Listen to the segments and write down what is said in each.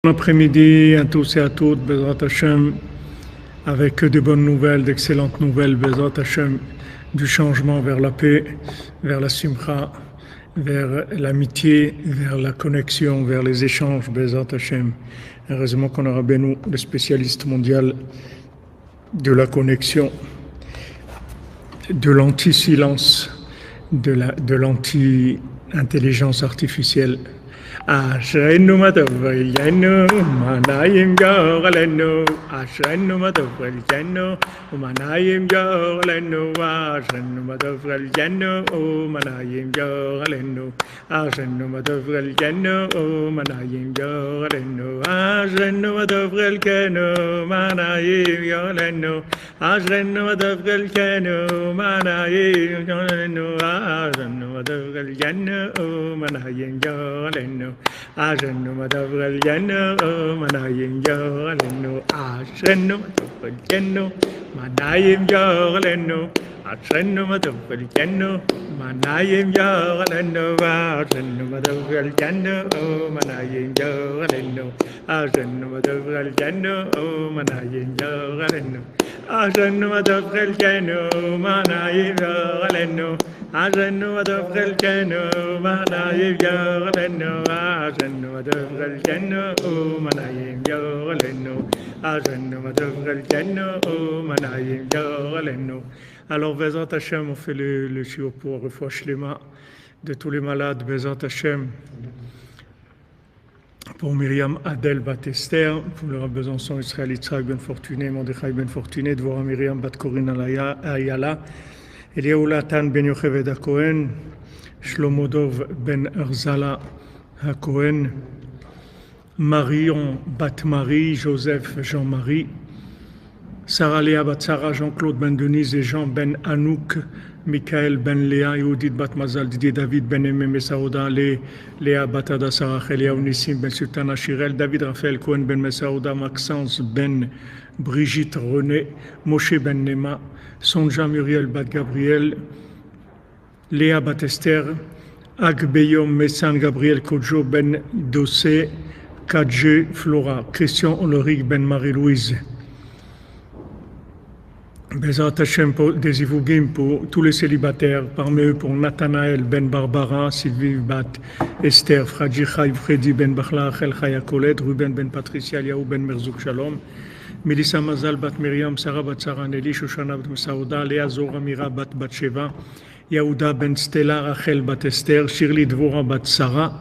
Bon après-midi à tous et à toutes, Bezrat Hashem, avec que de bonnes nouvelles, d'excellentes nouvelles, Bezrat Hashem, du changement vers la paix, vers la simcha, vers l'amitié, vers la connexion, vers les échanges, Bezrat Hashem. Heureusement qu'on aura Benou, le spécialiste mondial de la connexion, de l'anti-silence, de l'anti-intelligence artificielle. Ashreinu matavayanu manayim yoralenu Ashreinu matavayanu manayim yoralenu Ashreinu matavayanu manayim yoralenu Ashreinu matavayanu manayim yoralenu Ashreinu matavayanu manayim yoralenu Ashreinu matavayanu manayim yoralenu Ashreinu matavayanu manayim yoralenu Ashenu madavral yanu manayim yoralenu Ashenu madavral yanu manayim yoralenu Ashenu madavral yanu manayim yoralenu Ashenu madavral yanu manayim yoralenu Ashenu madavral yanu manayim yoralenu Ashenu madavral yanu manayim yoralenu Ashenu madavral yanu manayim yoralenu Ashenu madavral yanu manayim yoralenu Ashenu madavral yanu manayim yoralenu. Alors, Bezrat Hashem, on fait le shiur pour Refoua Shlema de tous les malades, Bezrat Hashem, pour Myriam Adel Bat Esther, pour le Rav Besançon Israël Yitzhak Ben Fortuné, Mordechai Ben Fortuné, Dvorah Myriam Bat Corinne Ayala, Eliyahu Latan Ben Yocheved HaKohen, Shlomo Dov Ben Erzala HaKohen, Marion Bat Marie, Joseph Jean-Marie, Sarah Léa Bat Sarah, Jean-Claude Ben Denise et Jean Ben Anouk, Michael Ben Léa, Yehudit Bat Mazal, Didier David Ben Emem Saouda, Léa Bat Ada Sarah, Elia Unissim Ben Sultana Shirel, David Raphaël Cohen Ben Messaouda, Maxence Ben Brigitte René, Moshe Ben Nema, Sonja Muriel Bat Gabriel, Léa Bat Esther, Agbeyom Messan Gabriel Kodjo Ben Dossé, Kadje Flora, Christian Ulrich Ben Marie-Louise. Bezrat Hashem pour des Ivougim pour tous les célibataires, parmi eux pour Nathanaël Ben Barbara, Sylvie Bat Esther, Fradji Chaïv Freddy Ben Bachla, Rachel Chaya Colette, Ruben Ben Patricia, Yaou Ben Merzouk Shalom, Melissa Mazal Bat Miriam, Sarah Bat Sarah Nelly, Shoshana Bat Saouda, Léa Zora Mira Bat Batsheva, Yaouda Ben Stella, Rachel Bat Esther, Shirley Dvorah Bat Sarah,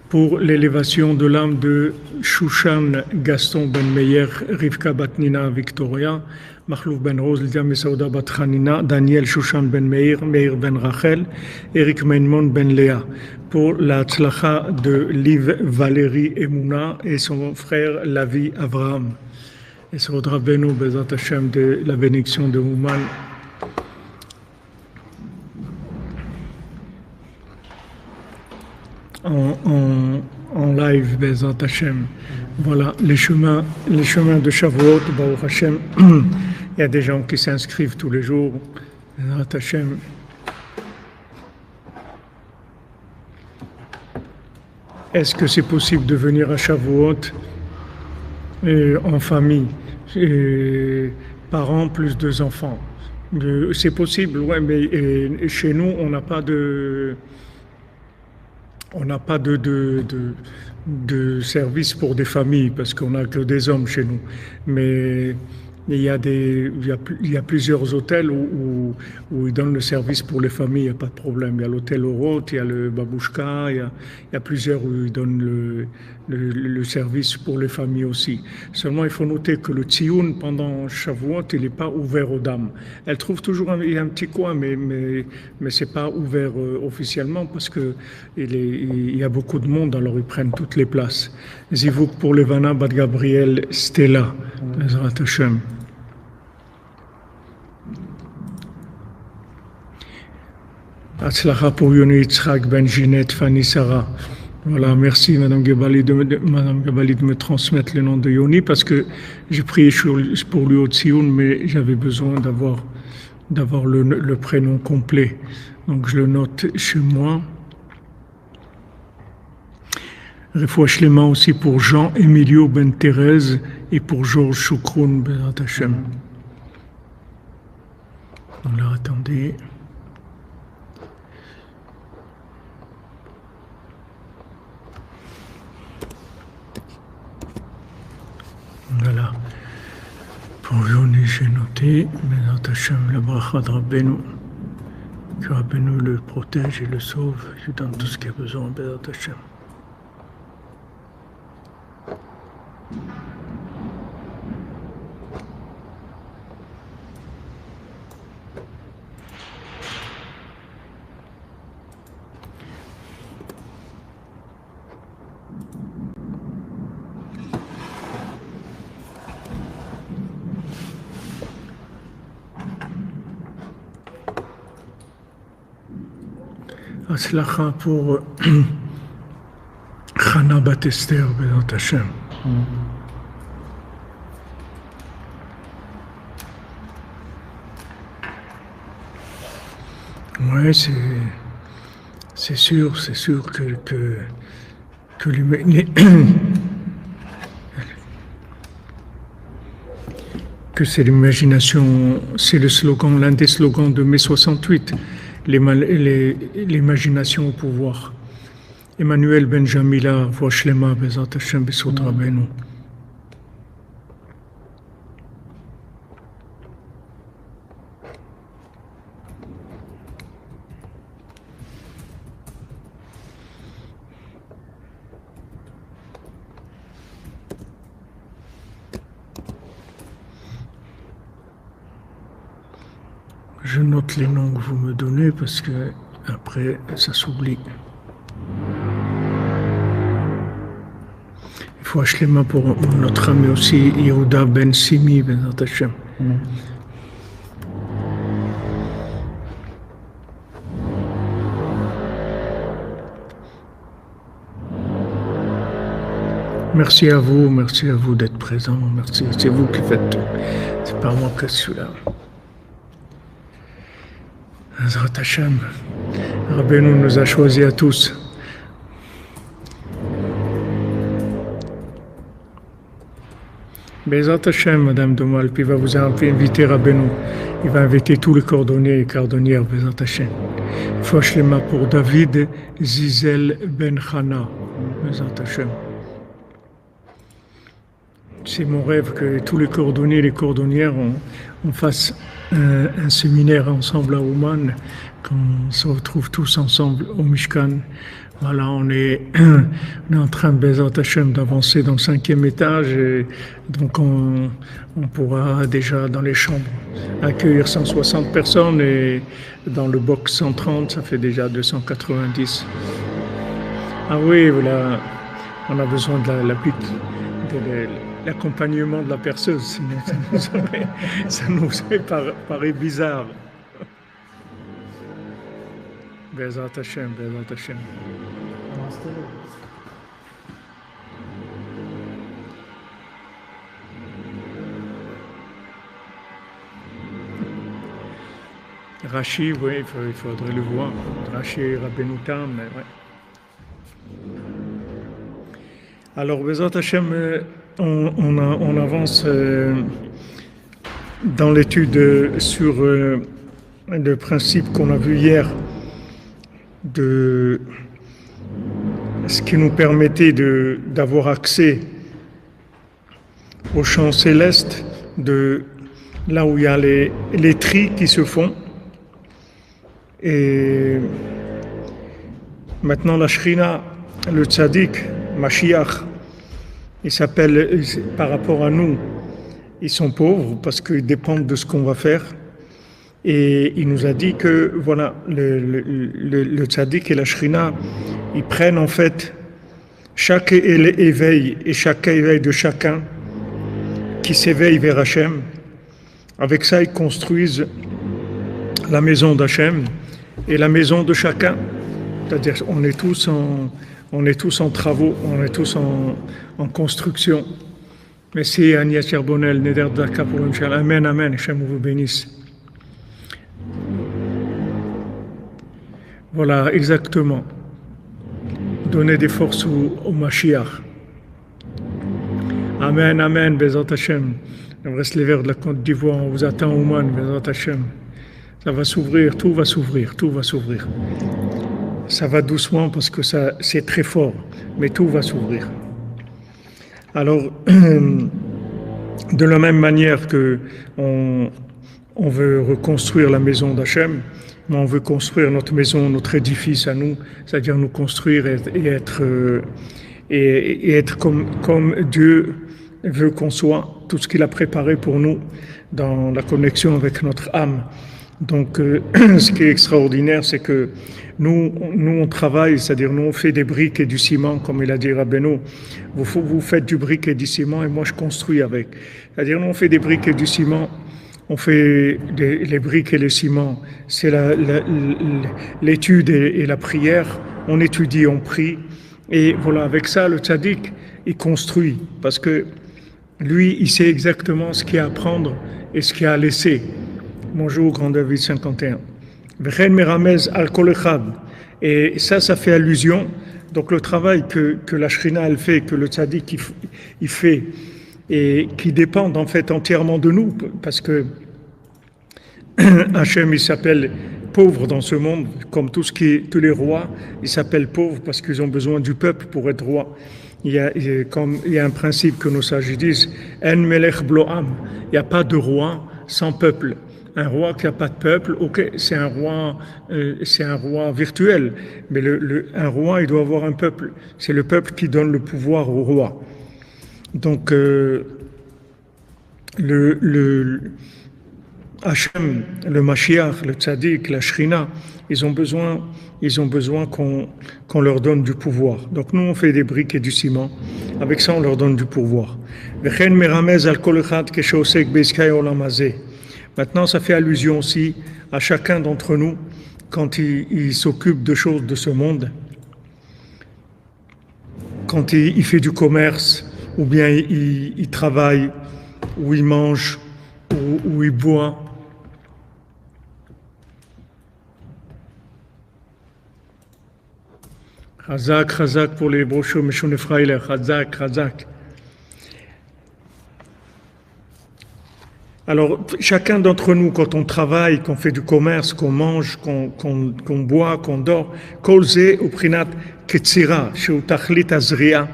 pour l'élévation de l'âme de Shushan Gaston Ben Meyer, Rivka Bat Nina Victoria, Mahlouf Ben Rose, Lydia Mesauda Bat Hanina, Daniel Shushan Ben Meir, Meir Ben Rachel, Eric Mainmon Ben Léa, pour la tzlacha de Liv Valérie Emouna et son frère Lavi Avraham. Et ce Rodra Beno Bezrat Hashem de la bénédiction de Ouman. En live, Bezrat Hashem. Voilà, les chemins de Shavuot, Baruch Hashem. Il y a des gens qui s'inscrivent tous les jours, Bezrat Hashem. Est-ce que c'est possible de venir à Shavuot en famille, parents plus 2 enfants? C'est possible, ouais, mais chez nous, on n'a pas de service pour des familles parce qu'on n'a que des hommes chez nous. Mais il y a plusieurs hôtels où ils donnent le service pour les familles, il n'y a pas de problème. Il y a l'hôtel Oroth, il y a le Babouchka, il y a plusieurs où ils donnent le service pour les familles aussi. Seulement, il faut noter que le Tzioun, pendant Shavuot, il n'est pas ouvert aux dames. Elles trouvent toujours un petit coin, mais ce n'est pas ouvert officiellement parce qu'il y a beaucoup de monde, alors ils prennent toutes les places. Zivouk pour Levana Bat Gabriel Stella, Bezrat Hashem. Atzlacha pour Yoni Yitzhak Ben Ginette Fanny Sarah. Voilà, merci Madame Gebali de me transmettre le nom de Yoni parce que j'ai prié pour lui au Tsioun, mais j'avais besoin d'avoir le prénom complet. Donc je le note chez moi. Refoua Shlema aussi pour Jean Emilio Ben Thérèse et pour Georges Choukroun Bezrat Hashem. Alors attendez. Voilà. Pour Johnny, j'ai noté Bezrat Hashem, la bracha de Rabbeinu. Que Rabbeinu le protège et le sauve, il lui donne tout ce qu'il a besoin, Bezrat Hashem. Aslacha pour Chana Bat Esther, Bezrat Hashem. Ouais, c'est sûr que que c'est l'imagination, c'est le slogan, l'un des slogans de mai 68. L'imagination au pouvoir. Emmanuel Benjamila, Voix Shlema, Bezrat Hashem, Besot Rabbeinu. Je note les noms que vous me donnez parce que après ça s'oublie. Il faut Shlema pour notre ami aussi Yehuda Ben Simi Bezrat Hashem. Merci à vous d'être présents, merci, c'est vous qui faites tout, c'est pas moi que je suis là. Bezrat Hashem, Rabbeinu nous a choisis à tous. Bezrat Hashem, Madame Domal, puis il va vous inviter Rabbeinu. Il va inviter tous les cordonniers et cordonnières, Bezrat Hashem. Foua Shlema pour David Zizel Ben Chana, Bezrat Hashem. C'est mon rêve que tous les cordonniers et les cordonnières on fasse un séminaire ensemble à Ouman, qu'on se retrouve tous ensemble au Mishkan. Voilà, on est en train de Bezrat Hashem d'avancer dans le 5e étage, et donc on pourra déjà dans les chambres accueillir 160 personnes et dans le box 130, ça fait déjà 290. Ah oui, voilà, on a besoin de l'accompagnement de la perceuse, sinon ça nous paraît bizarre. Bezrat Hashem, Bezrat Hashem. Rashi, oui, il faudrait le voir. Rashi, Rabbeinu Tam, mais ouais. Alors, Bezrat Hashem, on avance dans l'étude sur le principe qu'on a vu hier de ce qui nous permettait d'avoir accès aux champs célestes, de là où il y a les tris qui se font. Et maintenant la Shrina, le Tzaddik, Mashiach, il s'appelle, par rapport à nous, ils sont pauvres parce qu'ils dépendent de ce qu'on va faire. Et il nous a dit que voilà, le Tzaddik et la Shrina, ils prennent en fait chaque éveil et chaque éveil de chacun qui s'éveille vers Hachem. Avec ça, ils construisent la maison d'Hachem et la maison de chacun. C'est-à-dire on est tous en travaux, on est tous en construction. Merci Agnès Charbonnel, Neder Daka pour Inch'Allah. Amen, Amen, Hachem vous bénisse. Voilà, exactement. donner des forces au Mashiach. Amen, Amen, Bezat Hashem. On reste les vers de la Côte d'Ivoire, on vous attend au Man, Bezat Hashem. Ça va s'ouvrir, tout va s'ouvrir, tout va s'ouvrir. Ça va doucement parce que c'est très fort, mais tout va s'ouvrir. Alors, de la même manière que on veut reconstruire la maison d'Hachem, on veut construire notre maison, notre édifice à nous, c'est-à-dire nous construire et être comme Dieu veut qu'on soit, tout ce qu'il a préparé pour nous dans la connexion avec notre âme. Donc, ce qui est extraordinaire, c'est que nous on travaille, c'est-à-dire nous on fait des briques et du ciment, comme il a dit Rabbeinu. Vous faites du brique et du ciment et moi je construis avec. C'est-à-dire nous on fait des briques et du ciment, on fait les briques et le ciment, c'est l'étude et la prière. On étudie, on prie, et voilà, avec ça le tzaddik il construit, parce que lui il sait exactement ce qu'il y a à prendre et ce qu'il y a à laisser. Bonjour, Grand David 51. Et ça fait allusion. Donc le travail que la Shrina elle fait, que le tzaddik il fait, et qui dépend en fait entièrement de nous, parce que Hachem il s'appelle pauvre dans ce monde, comme tous les rois, ils s'appellent pauvres parce qu'ils ont besoin du peuple pour être roi. Il y a un principe que nos sages disent, En melech bloam, il n'y a pas de roi sans peuple. Un roi qui n'a pas de peuple, ok, c'est un roi virtuel, mais un roi, il doit avoir un peuple. C'est le peuple qui donne le pouvoir au roi. Donc, Hachem, le Mashiach, le Tzaddik, la Shrina, ils ont besoin qu'on leur donne du pouvoir. Donc nous, on fait des briques et du ciment. Avec ça, on leur donne du pouvoir. Maintenant, ça fait allusion aussi à chacun d'entre nous quand il s'occupe de choses de ce monde, quand il fait du commerce, ou bien il travaille, ou il mange, ou il boit. Chazak, chazak pour les brochures, Meshune Freiler, chazak, chazak. Alors, chacun d'entre nous, quand on travaille, qu'on fait du commerce, qu'on mange, qu'on boit, qu'on dort, kolze ou prinat ketzira, sheu tachlit azria,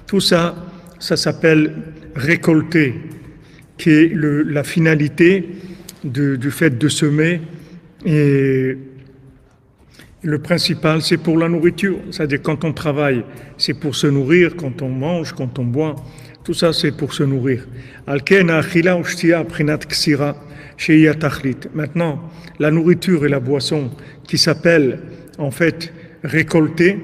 tout ça, ça s'appelle récolter, qui est la finalité du fait de semer. Et le principal, c'est pour la nourriture. C'est-à-dire, quand on travaille, c'est pour se nourrir, quand on mange, quand on boit. Tout ça, c'est pour se nourrir. Maintenant, la nourriture et la boisson qui s'appellent, en fait, récolter,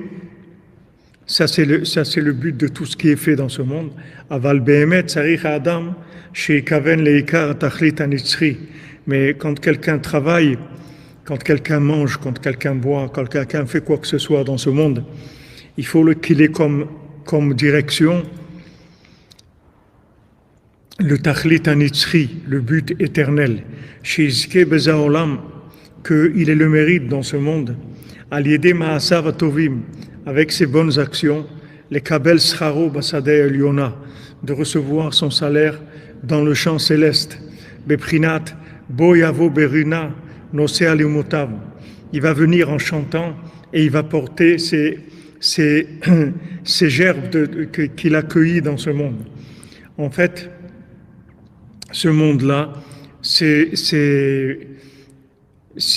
ça c'est le but de tout ce qui est fait dans ce monde. Aval behemet sarich adam sheikaven leikar tachlit anitzri. Mais quand quelqu'un travaille, quand quelqu'un mange, quand quelqu'un boit, quand quelqu'un fait quoi que ce soit dans ce monde, il faut qu'il ait comme direction le tachlit anitzri, le but éternel. Shizke bezaolam, qu'il ait le mérite dans ce monde. Aliede ma'asav atovim, avec ses bonnes actions, les kabel scharo basadeh eliona, de recevoir son salaire dans le champ céleste. Beprinat boyavo beruna nosé alimutab. Il va venir en chantant et il va porter ces gerbes qu'il a cueillies dans ce monde. En fait, ce monde-là, c'est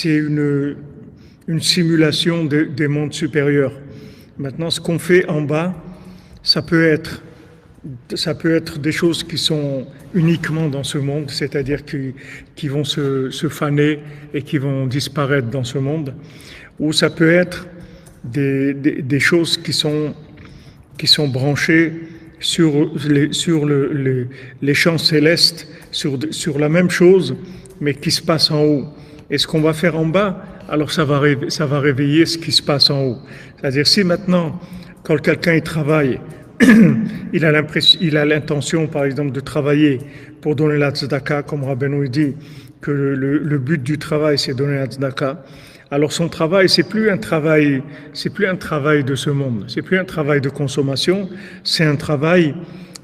une simulation des mondes supérieurs. Maintenant, ce qu'on fait en bas, ça peut être des choses qui sont uniquement dans ce monde, c'est-à-dire qui vont se faner et qui vont disparaître dans ce monde, ou ça peut être des choses qui sont branchées sur les champs célestes, sur la même chose, mais qui se passe en haut. Et ce qu'on va faire en bas, alors ça va réveiller ce qui se passe en haut. C'est-à-dire, si maintenant, quand quelqu'un il travaille, il a l'intention, par exemple, de travailler pour donner la tzedaka, comme Rabbeinu dit, que le but du travail, c'est donner la tzedaka. Alors son travail, c'est plus un travail de ce monde, c'est plus un travail de consommation, c'est un travail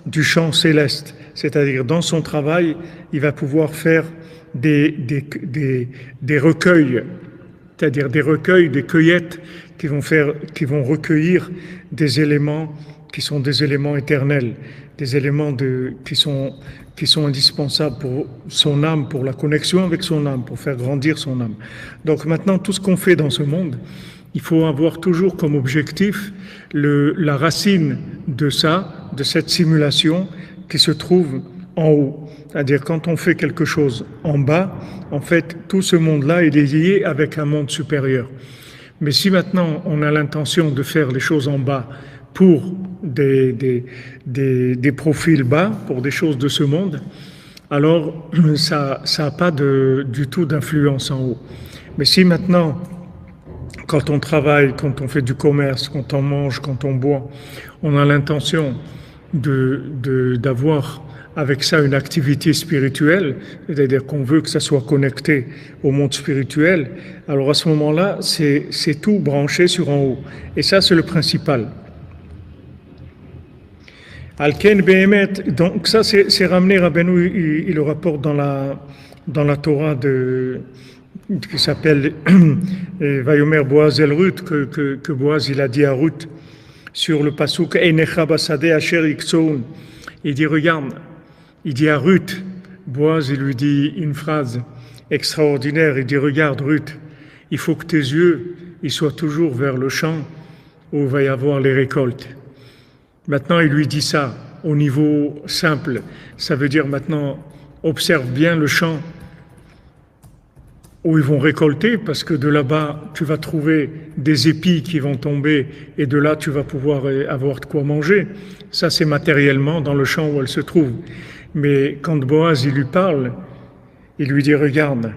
du champ céleste. C'est-à-dire, dans son travail, il va pouvoir faire des recueils, c'est-à-dire des recueils, des cueillettes qui vont recueillir des éléments qui sont des éléments éternels, des éléments qui sont indispensables pour son âme, pour la connexion avec son âme, pour faire grandir son âme. Donc maintenant, tout ce qu'on fait dans ce monde, il faut avoir toujours comme objectif la racine de ça, de cette simulation qui se trouve en haut. C'est-à-dire, quand on fait quelque chose en bas, en fait, tout ce monde-là, il est lié avec un monde supérieur. Mais si maintenant on a l'intention de faire les choses en bas pour des profils bas, pour des choses de ce monde, alors ça n'a pas du tout d'influence en haut. Mais si maintenant, quand on travaille, quand on fait du commerce, quand on mange, quand on boit, on a l'intention d'avoir avec ça une activité spirituelle, c'est-à-dire qu'on veut que ça soit connecté au monde spirituel, alors à ce moment-là, c'est tout branché sur en haut. Et ça, c'est le principal. Alken Behemet, donc ça c'est ramené, Rabbeinu, il le rapporte dans la Torah qui s'appelle Vayomer Boaz el Ruth, que Boaz il a dit à Ruth sur le pasuk Einecha basade asher iksoun. Il dit regarde, il dit à Ruth, Boaz il lui dit une phrase extraordinaire, il dit regarde Ruth, il faut que tes yeux ils soient toujours vers le champ où il va y avoir les récoltes. Maintenant, il lui dit ça au niveau simple. Ça veut dire maintenant, observe bien le champ où ils vont récolter, parce que de là-bas, tu vas trouver des épis qui vont tomber, et de là, tu vas pouvoir avoir de quoi manger. Ça, c'est matériellement dans le champ où elle se trouve. Mais quand Boaz, il lui parle, il lui dit, regarde,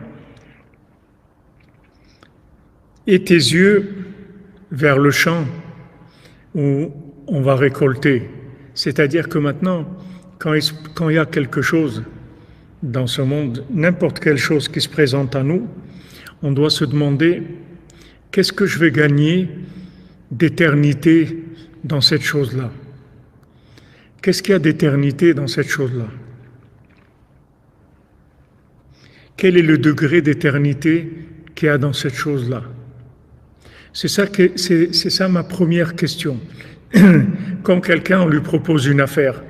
et tes yeux vers le champ où on va récolter. C'est-à-dire que maintenant, quand il y a quelque chose dans ce monde, n'importe quelle chose qui se présente à nous, on doit se demander qu'est-ce que je vais gagner d'éternité dans cette chose-là? Qu'est-ce qu'il y a d'éternité dans cette chose-là? Quel est le degré d'éternité qu'il y a dans cette chose-là? C'est ça ma première question. Quand quelqu'un, on lui propose une affaire,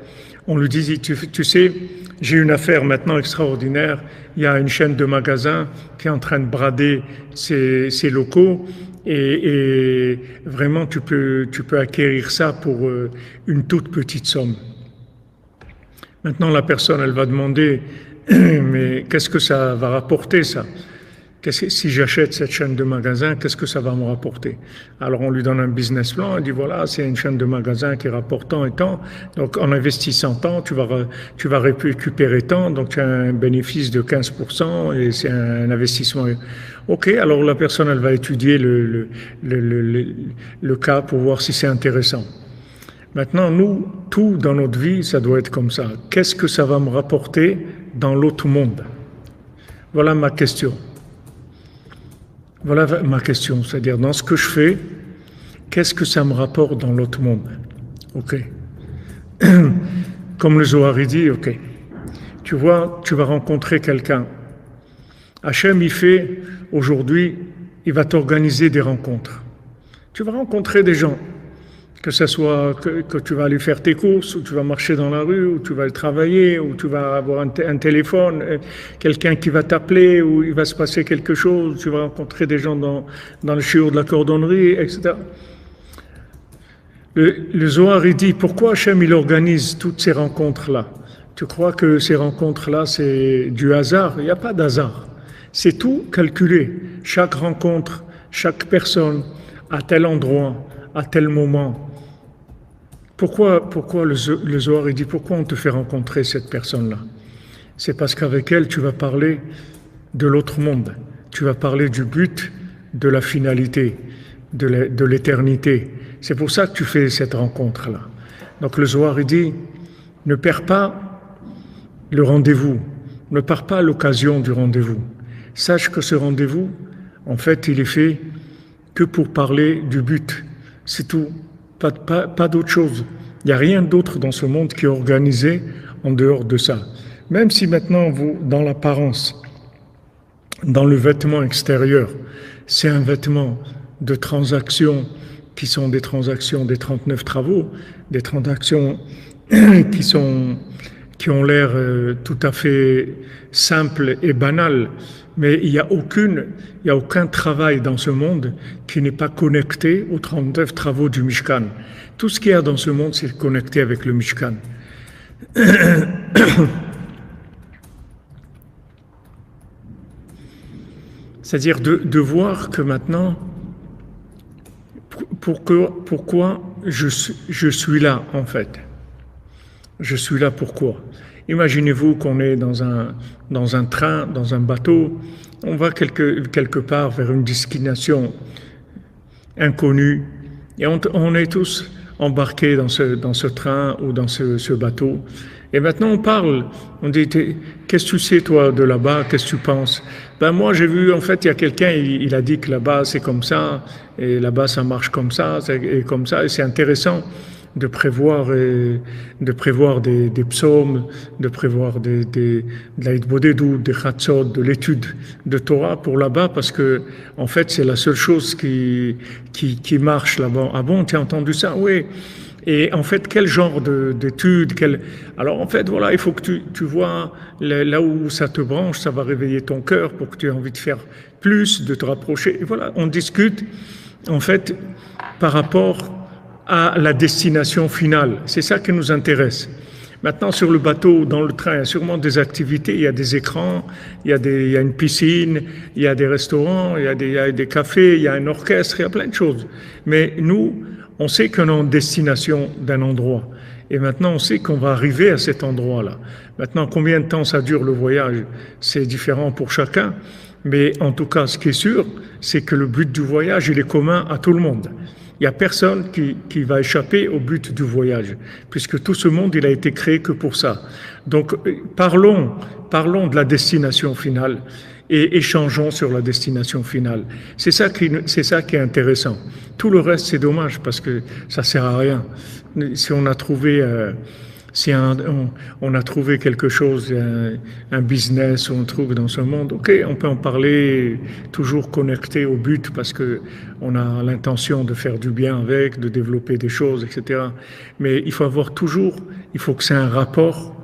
on lui dit, tu sais, j'ai une affaire maintenant extraordinaire, il y a une chaîne de magasins qui est en train de brader ses locaux et vraiment tu peux acquérir ça pour une toute petite somme. Maintenant la personne, elle va demander, mais qu'est-ce que ça va rapporter ça? Si j'achète cette chaîne de magasins, qu'est-ce que ça va me rapporter? Alors on lui donne un business plan, il dit voilà, c'est une chaîne de magasins qui rapporte tant et tant, donc en investissant tant, tu vas récupérer tant, donc tu as un bénéfice de 15% et c'est un investissement. Ok, alors la personne, elle va étudier le cas pour voir si c'est intéressant. Maintenant, nous, tout dans notre vie, ça doit être comme ça. Qu'est-ce que ça va me rapporter dans l'autre monde? Voilà ma question. Voilà ma question, c'est-à-dire dans ce que je fais, qu'est-ce que ça me rapporte dans l'autre monde? Ok. Comme le Zohar dit, ok. Tu vois, tu vas rencontrer quelqu'un. Hachem, il fait, aujourd'hui, il va t'organiser des rencontres. Tu vas rencontrer des gens, que ce soit que tu vas aller faire tes courses, ou tu vas marcher dans la rue, ou tu vas travailler, ou tu vas avoir un téléphone, quelqu'un qui va t'appeler, ou il va se passer quelque chose, tu vas rencontrer des gens dans le shiur de la cordonnerie, etc. Le Zohar, il dit, pourquoi Hachem, il organise toutes ces rencontres-là? Tu crois que ces rencontres-là, c'est du hasard? Il n'y a pas d'hasard. C'est tout calculé. Chaque rencontre, chaque personne, à tel endroit, à tel moment. Pourquoi le Zohar il dit pourquoi on te fait rencontrer cette personne-là? C'est parce qu'avec elle, tu vas parler de l'autre monde. Tu vas parler du but, de la finalité, de l'éternité. C'est pour ça que tu fais cette rencontre-là. Donc le Zohar il dit ne perds pas le rendez-vous, ne perds pas l'occasion du rendez-vous. Sache que ce rendez-vous, en fait, il est fait que pour parler du but. C'est tout. Pas d'autre chose. Il n'y a rien d'autre dans ce monde qui est organisé en dehors de ça. Même si maintenant, vous, dans l'apparence, dans le vêtement extérieur, c'est un vêtement de transactions qui sont des transactions des 39 travaux, des transactions qui ont l'air tout à fait simples et banales, mais il n'y a aucun travail dans ce monde qui n'est pas connecté aux 39 travaux du Mishkan. Tout ce qu'il y a dans ce monde, c'est connecté avec le Mishkan. C'est-à-dire de voir que maintenant, pourquoi je suis là, en fait. Je suis là pourquoi? Imaginez-vous qu'on est dans un train, dans un bateau, on va quelque part vers une destination inconnue, et on est tous embarqués dans ce train ou dans ce bateau. Et maintenant on parle, on dit, qu'est-ce que tu sais toi de là-bas, qu'est-ce que tu penses? Ben moi j'ai vu, en fait il y a quelqu'un, il a dit que là-bas c'est comme ça, et là-bas ça marche comme ça, et comme ça, et c'est intéressant de prévoir des psaumes, de prévoir de la Hitbodedut, des Chatzot, de l'étude de Torah pour là-bas, parce que en fait c'est la seule chose qui marche là-bas. Ah bon, tu as entendu ça? Oui. Et en fait, quel genre d'études, alors en fait, voilà, il faut que tu vois là où ça te branche, ça va réveiller ton cœur pour que tu aies envie de faire plus, de te rapprocher. Et voilà, on discute en fait par rapport à la destination finale. C'est ça qui nous intéresse. Maintenant, sur le bateau, dans le train, il y a sûrement des activités, il y a des écrans, il y a une piscine, il y a des restaurants, il y a des cafés, il y a un orchestre, il y a plein de choses. Mais nous, on sait qu'on est en destination d'un endroit. Et maintenant, on sait qu'on va arriver à cet endroit-là. Maintenant, combien de temps ça dure le voyage? C'est différent pour chacun. Mais en tout cas, ce qui est sûr, c'est que le but du voyage, il est commun à tout le monde. Il n'y a personne qui va échapper au but du voyage, puisque tout ce monde, il a été créé que pour ça. Donc, parlons de la destination finale et échangeons sur la destination finale. C'est ça qui est intéressant. Tout le reste, c'est dommage, parce que ça sert à rien. Si on a trouvé... on a trouvé quelque chose, un business ou un truc dans ce monde, ok, on peut en parler, toujours connecté au but parce que on a l'intention de faire du bien avec, de développer des choses, etc. Mais il faut il faut que c'est un rapport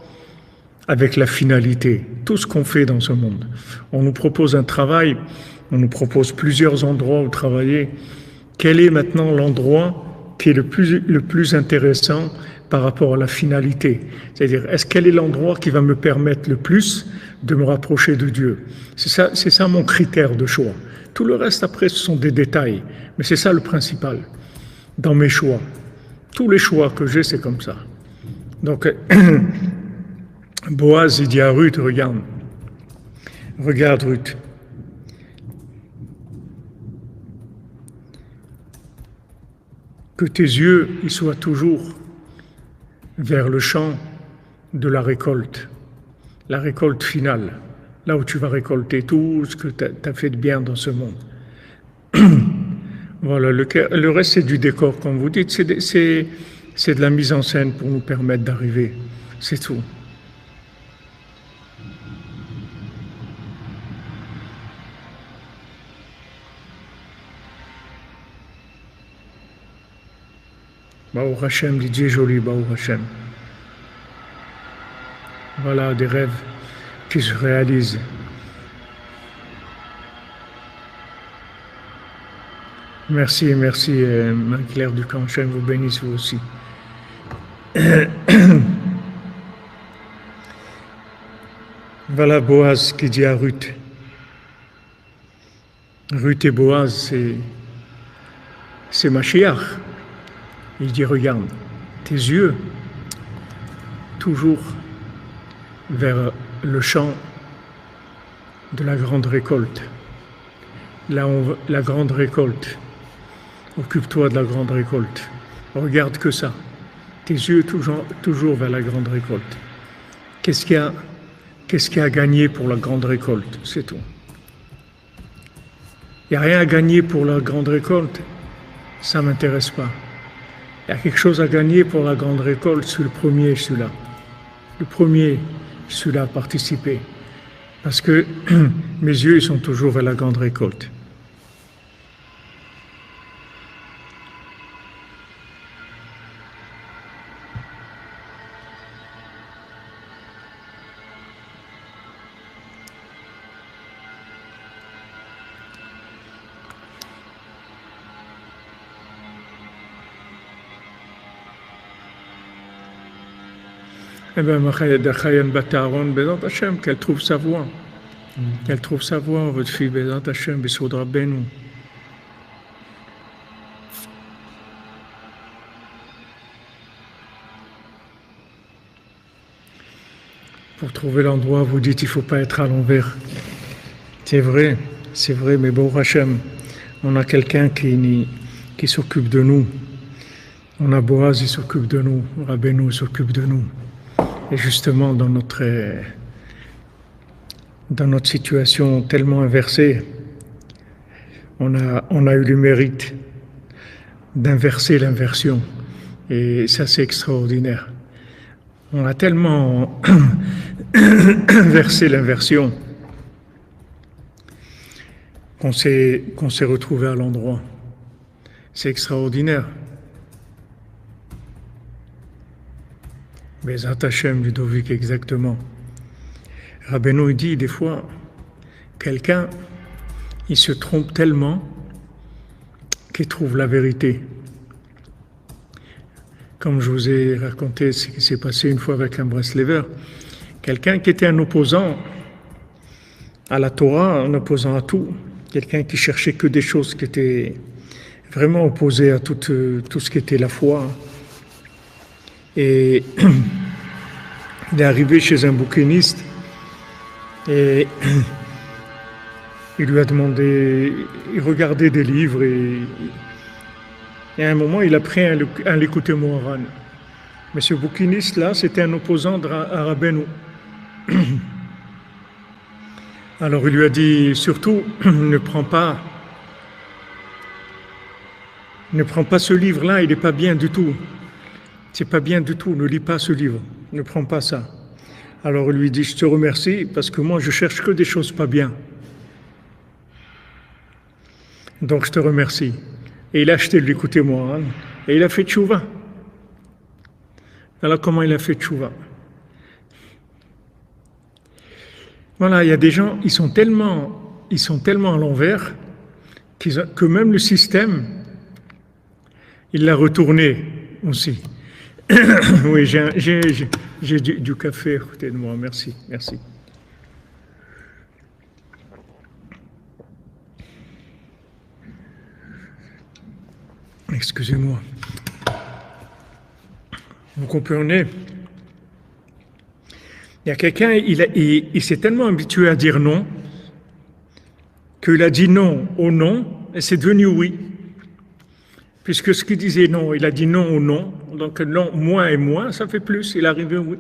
avec la finalité, tout ce qu'on fait dans ce monde. On nous propose un travail, on nous propose plusieurs endroits où travailler. Quel est maintenant l'endroit qui est le plus intéressant par rapport à la finalité? C'est-à-dire, quel est l'endroit qui va me permettre le plus de me rapprocher de Dieu? C'est ça mon critère de choix. Tout le reste, après, ce sont des détails. Mais c'est ça le principal dans mes choix. Tous les choix que j'ai, c'est comme ça. Donc, Boaz, il dit à Ruth, regarde Ruth. Que tes yeux, ils soient toujours vers le champ de la récolte finale, là où tu vas récolter tout ce que tu as fait de bien dans ce monde. Voilà, le reste c'est du décor, comme vous dites, c'est de la mise en scène pour nous permettre d'arriver, c'est tout. Baruch Hashem, Didier joli, Baruch Hashem. Voilà des rêves qui se réalisent. Merci, Marie-Claire Ducamp, Hashem vous bénisse vous aussi. Voilà Boaz qui dit à Ruth. Ruth et Boaz, c'est Mashiach. Il dit, regarde, tes yeux, toujours vers le champ de la grande récolte. Là, la grande récolte. Occupe-toi de la grande récolte. Regarde que ça. Tes yeux toujours vers la grande récolte. Qu'est-ce qu'il y a à gagner pour la grande récolte? C'est tout. Il n'y a rien à gagner pour la grande récolte. Ça ne m'intéresse pas. Il y a quelque chose à gagner pour la grande récolte. Sur le premier, je suis là. Le premier, je suis là à participer. Parce que mes yeux ils sont toujours vers la grande récolte. Eh bien, Chayan Bataron, Bézant Hachem, qu'elle trouve sa voie. Qu'elle trouve sa voie, votre fille, Bézant Hachem, Bessoud Rabbeinu. Pour trouver l'endroit, vous dites il ne faut pas être à l'envers. C'est vrai, mais bon, Hachem, on a quelqu'un qui s'occupe de nous. On a Boaz, il s'occupe de nous. Rabbeinu s'occupe de nous. Et justement, dans notre situation tellement inversée, on a eu le mérite d'inverser l'inversion. Et ça, c'est extraordinaire. On a tellement inversé l'inversion qu'on s'est retrouvé à l'endroit. C'est extraordinaire. Bezat Hashem, Ludovic, exactement. Rabbeinu dit des fois, quelqu'un, il se trompe tellement qu'il trouve la vérité. Comme je vous ai raconté ce qui s'est passé une fois avec un Breslever, quelqu'un qui était un opposant à la Torah, un opposant à tout, quelqu'un qui cherchait que des choses qui étaient vraiment opposées à tout ce qui était la foi. Et il est arrivé chez un bouquiniste et il lui a demandé, il regardait des livres et à un moment il a pris un Likutei Moharan. Mais ce bouquiniste-là, c'était un opposant à Rabbeinu. Alors il lui a dit, surtout, ne prends pas ce livre-là, il n'est pas bien du tout. C'est pas bien du tout, ne lis pas ce livre, ne prends pas ça. Alors il lui dit, je te remercie parce que moi je cherche que des choses pas bien. Donc je te remercie. Et il a acheté le Likutei Moharan et il a fait tchouva. Alors comment il a fait tchouva? Voilà, il y a des gens, ils sont tellement à l'envers que même le système, il l'a retourné aussi. Oui, j'ai du café à côté de moi, merci. Excusez-moi. Vous comprenez? Il y a quelqu'un, il s'est tellement habitué à dire non, qu'il a dit non au non, et c'est devenu oui. Puisque ce qu'il disait non, il a dit non au non, donc non, moins et moins, ça fait plus, il arrive oui.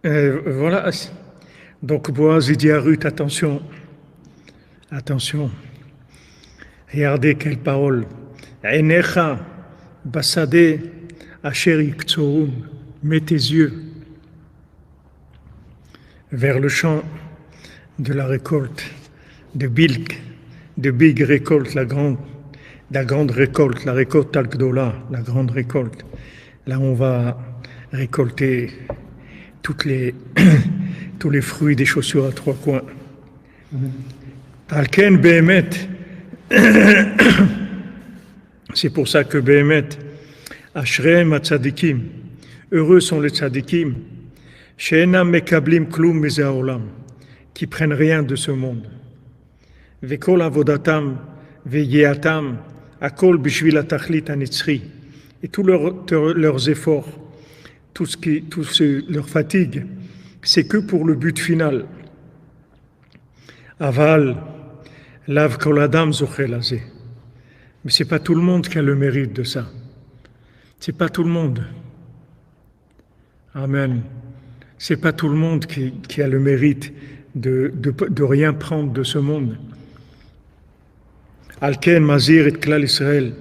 Voilà. Donc Boaz, il dit à Ruth, attention, regardez quelle parole. Einecha basade asher yiktsorum, mets tes yeux vers le champ de la récolte, de big récolte, la grande récolte, la récolte Al-Gdola, la grande récolte. Là, on va récolter tous les fruits des chaussures à trois coins. Alken Behemet, c'est pour ça que Behemet, Ashreem Atzadikim, heureux sont les tzadikim, She'enam Mekablim Klum Meze Haolam, qui prennent rien de ce monde. Vekol Avodatam, Veyeatam, Akol Bishvil Atachlit Anitzri, et tous leurs efforts, leur fatigue, c'est que pour le but final. Aval, Lav Kol Adam Zochel Azeh. Mais c'est pas tout le monde qui a le mérite de ça. C'est pas tout le monde. Amen. C'est pas tout le monde qui a le mérite de rien prendre de ce monde. Alken Mazir et Klal Israël.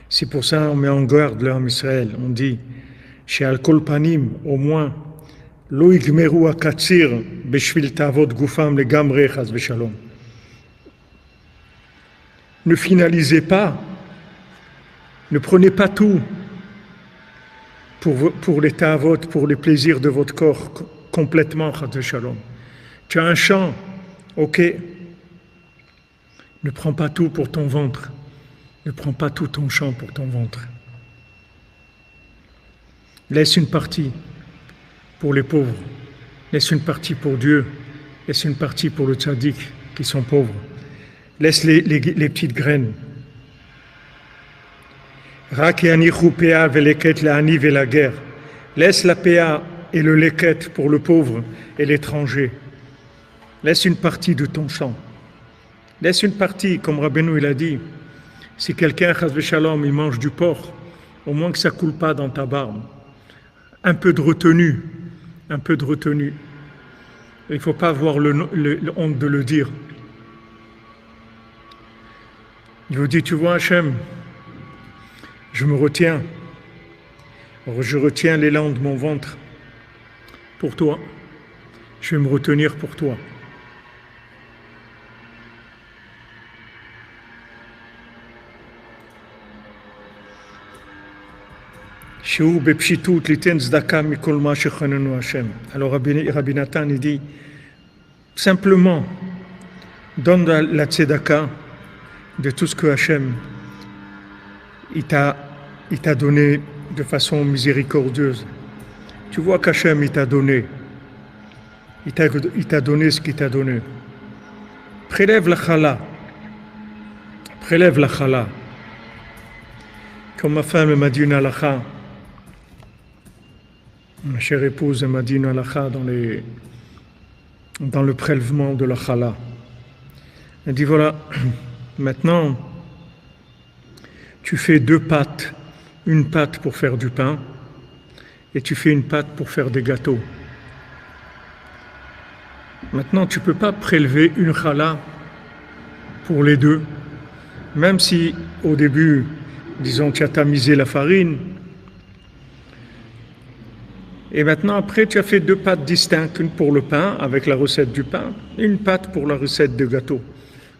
C'est pour ça qu'on met en garde l'homme Israël. On dit, chez Al-Kol Panim, au moins, Lo yigmeru akatsir beshvil tavot gufam legamre chas v'shalom. Ne finalisez pas, ne prenez pas tout pour les tavot, pour les plaisirs de votre corps complètement chas v'shalom. Tu as un champ, ok, ne prends pas tout pour ton ventre. Ne prends pas tout ton champ pour ton ventre. Laisse une partie pour les pauvres. Laisse une partie pour Dieu. Laisse une partie pour le tzaddik qui sont pauvres. Laisse les petites graines. Laisse la péa et le leket pour le pauvre et l'étranger. Laisse une partie de ton champ. Laisse une partie, comme Rabbeinu il a dit. Si quelqu'un, chas v'shalom, il mange du porc, au moins que ça ne coule pas dans ta barbe. Un peu de retenue, un peu de retenue. Il ne faut pas avoir le honte de le dire. Il vous dit, tu vois Hachem, je me retiens. Je retiens l'élan de mon ventre pour toi. Je vais me retenir pour toi. Alors Rabbi Nathan il dit simplement donne la tzedaka de tout ce que Hachem il t'a donné de façon miséricordieuse. Tu vois qu'Hachem il t'a donné ce qu'il t'a donné. Prélève la chala. Comme ma femme m'a dit une halakha. Ma chère épouse m'a dit une halakha dans le prélèvement de la chala. Elle dit voilà, maintenant, tu fais 2 pâtes, une pâte pour faire du pain et tu fais une pâte pour faire des gâteaux. Maintenant, tu ne peux pas prélever une chala pour les 2, même si au début, disons, tu as tamisé la farine. Et maintenant, après, tu as fait 2 pâtes distinctes, une pour le pain, avec la recette du pain, et une pâte pour la recette de gâteau.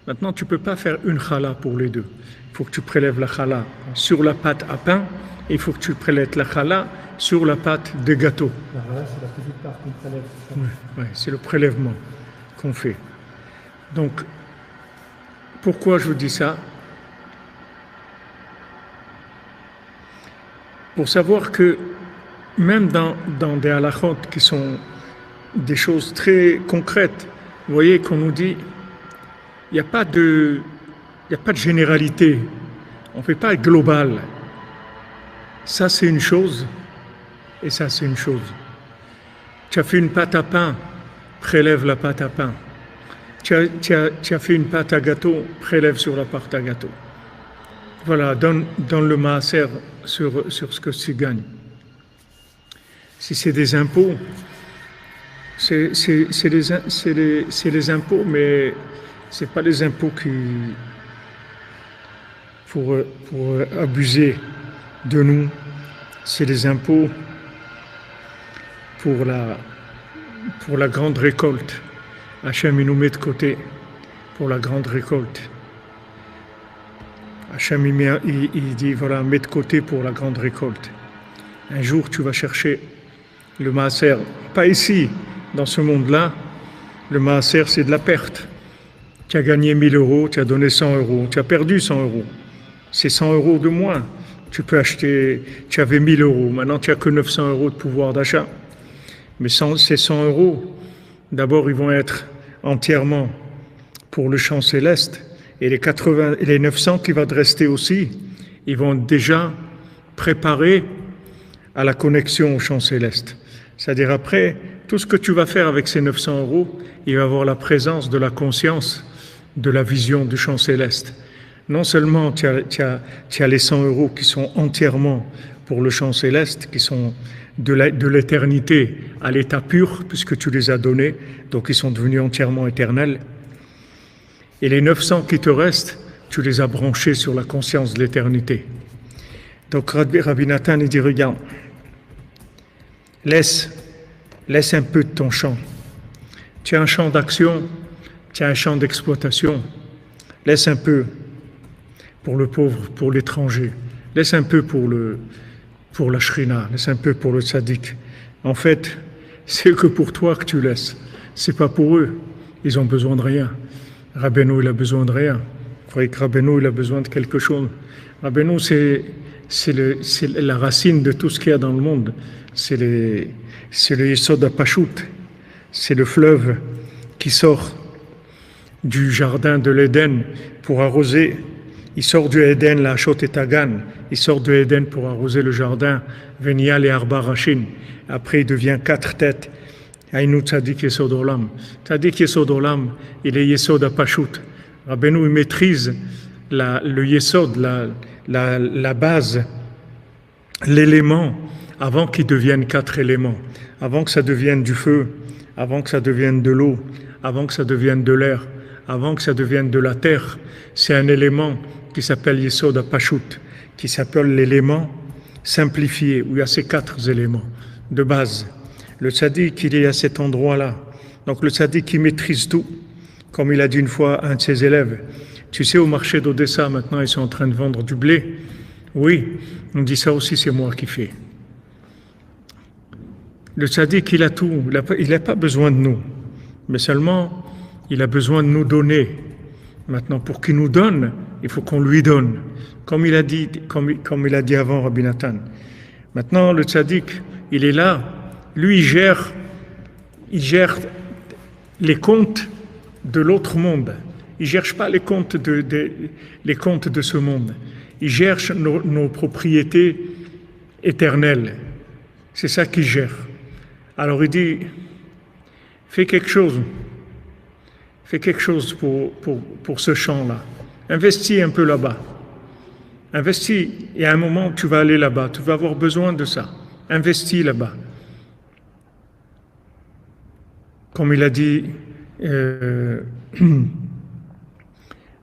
Maintenant, tu ne peux pas faire une chala pour les 2. Il faut que tu prélèves la chala sur la pâte à pain, et il faut que tu prélèves la chala sur la pâte de gâteau. La chala, c'est la petite part qu'on prélève. Oui, c'est le prélèvement qu'on fait. Donc, pourquoi je vous dis ça? Pour savoir que même dans des halachot qui sont des choses très concrètes, vous voyez qu'on nous dit, il n'y a pas de généralité, on ne fait pas global. Ça c'est une chose, et ça c'est une chose. Tu as fait une pâte à pain, prélève la pâte à pain. Tu as fait une pâte à gâteau, prélève sur la pâte à gâteau. Voilà, donne le maaser sur ce que tu gagnes. Si c'est des impôts, c'est les impôts, mais ce n'est pas les impôts pour abuser de nous. C'est les impôts pour la grande récolte. Hachem, il nous met de côté pour la grande récolte. Hachem, il dit, voilà, mets de côté pour la grande récolte. Un jour, tu vas chercher le maaser. Pas ici, dans ce monde-là. Le maaser, c'est de la perte. Tu as gagné 1000 euros, tu as donné 100 euros, tu as perdu 100 euros. C'est 100 euros de moins. Tu peux acheter, tu avais 1000 euros, maintenant tu n'as que 900 euros de pouvoir d'achat. Mais ces 100 euros, d'abord, ils vont être entièrement pour le champ céleste. Et les 900 qui vont te rester aussi, ils vont déjà préparer à la connexion au champ céleste. C'est-à-dire après, tout ce que tu vas faire avec ces 900 euros, il va y avoir la présence de la conscience, de la vision du champ céleste. Non seulement tu as les 100 euros qui sont entièrement pour le champ céleste, qui sont de l'éternité à l'état pur, puisque tu les as donnés, donc ils sont devenus entièrement éternels. Et les 900 qui te restent, tu les as branchés sur la conscience de l'éternité. Donc Rabbi Nathan il dit, regarde, laisse un peu de ton champ. Tu as un champ d'action, tu as un champ d'exploitation. Laisse un peu pour le pauvre, pour l'étranger. Laisse un peu pour la shrina, laisse un peu pour le tzaddik. En fait, c'est que pour toi que tu laisses. C'est pas pour eux. Ils ont besoin de rien. Rabbeinu, il a besoin de rien. Vous croyez que Rabbeinu, il a besoin de quelque chose. Rabbeinu, c'est la racine de tout ce qu'il y a dans le monde. C'est le Yesod HaPashut. C'est le fleuve qui sort du jardin de l'Éden pour arroser. Il sort du Éden, la Hachot et Tagan. Il sort de l'Éden pour arroser le jardin. Venial et Arba Rachin. Après, il devient 4 têtes. Aïnou Tzadik Yesod Olam. Tzadik Yesod Olam, il est Yesod HaPashut. Rabbeinu, il maîtrise le Yesod, la base, l'élément, avant qu'il devienne 4 éléments. Avant que ça devienne du feu, avant que ça devienne de l'eau, avant que ça devienne de l'air, avant que ça devienne de la terre. C'est un élément qui s'appelle Yesod HaPashut, qui s'appelle l'élément simplifié, où il y a ces 4 éléments de base. Le tzaddik, il est à cet endroit-là. Donc le tzaddik, il maîtrise tout. Comme il a dit une fois à un de ses élèves, tu sais, au marché d'Odessa, maintenant, ils sont en train de vendre du blé. Oui, on dit ça aussi, c'est moi qui fais. Le tzaddik, il a tout. Il n'a pas besoin de nous. Mais seulement, il a besoin de nous donner. Maintenant, pour qu'il nous donne, il faut qu'on lui donne. Comme il a dit avant Rabbi Nathan. Maintenant, le tzaddik, il est là. Lui, il gère les comptes de l'autre monde. Il ne cherche pas les comptes de ce monde. Il cherche nos propriétés éternelles. C'est ça qu'il gère. Alors il dit, fais quelque chose. Fais quelque chose pour ce champ-là. Investis un peu là-bas. Investis. Et à un moment, tu vas aller là-bas. Tu vas avoir besoin de ça. Investis là-bas. Comme il a dit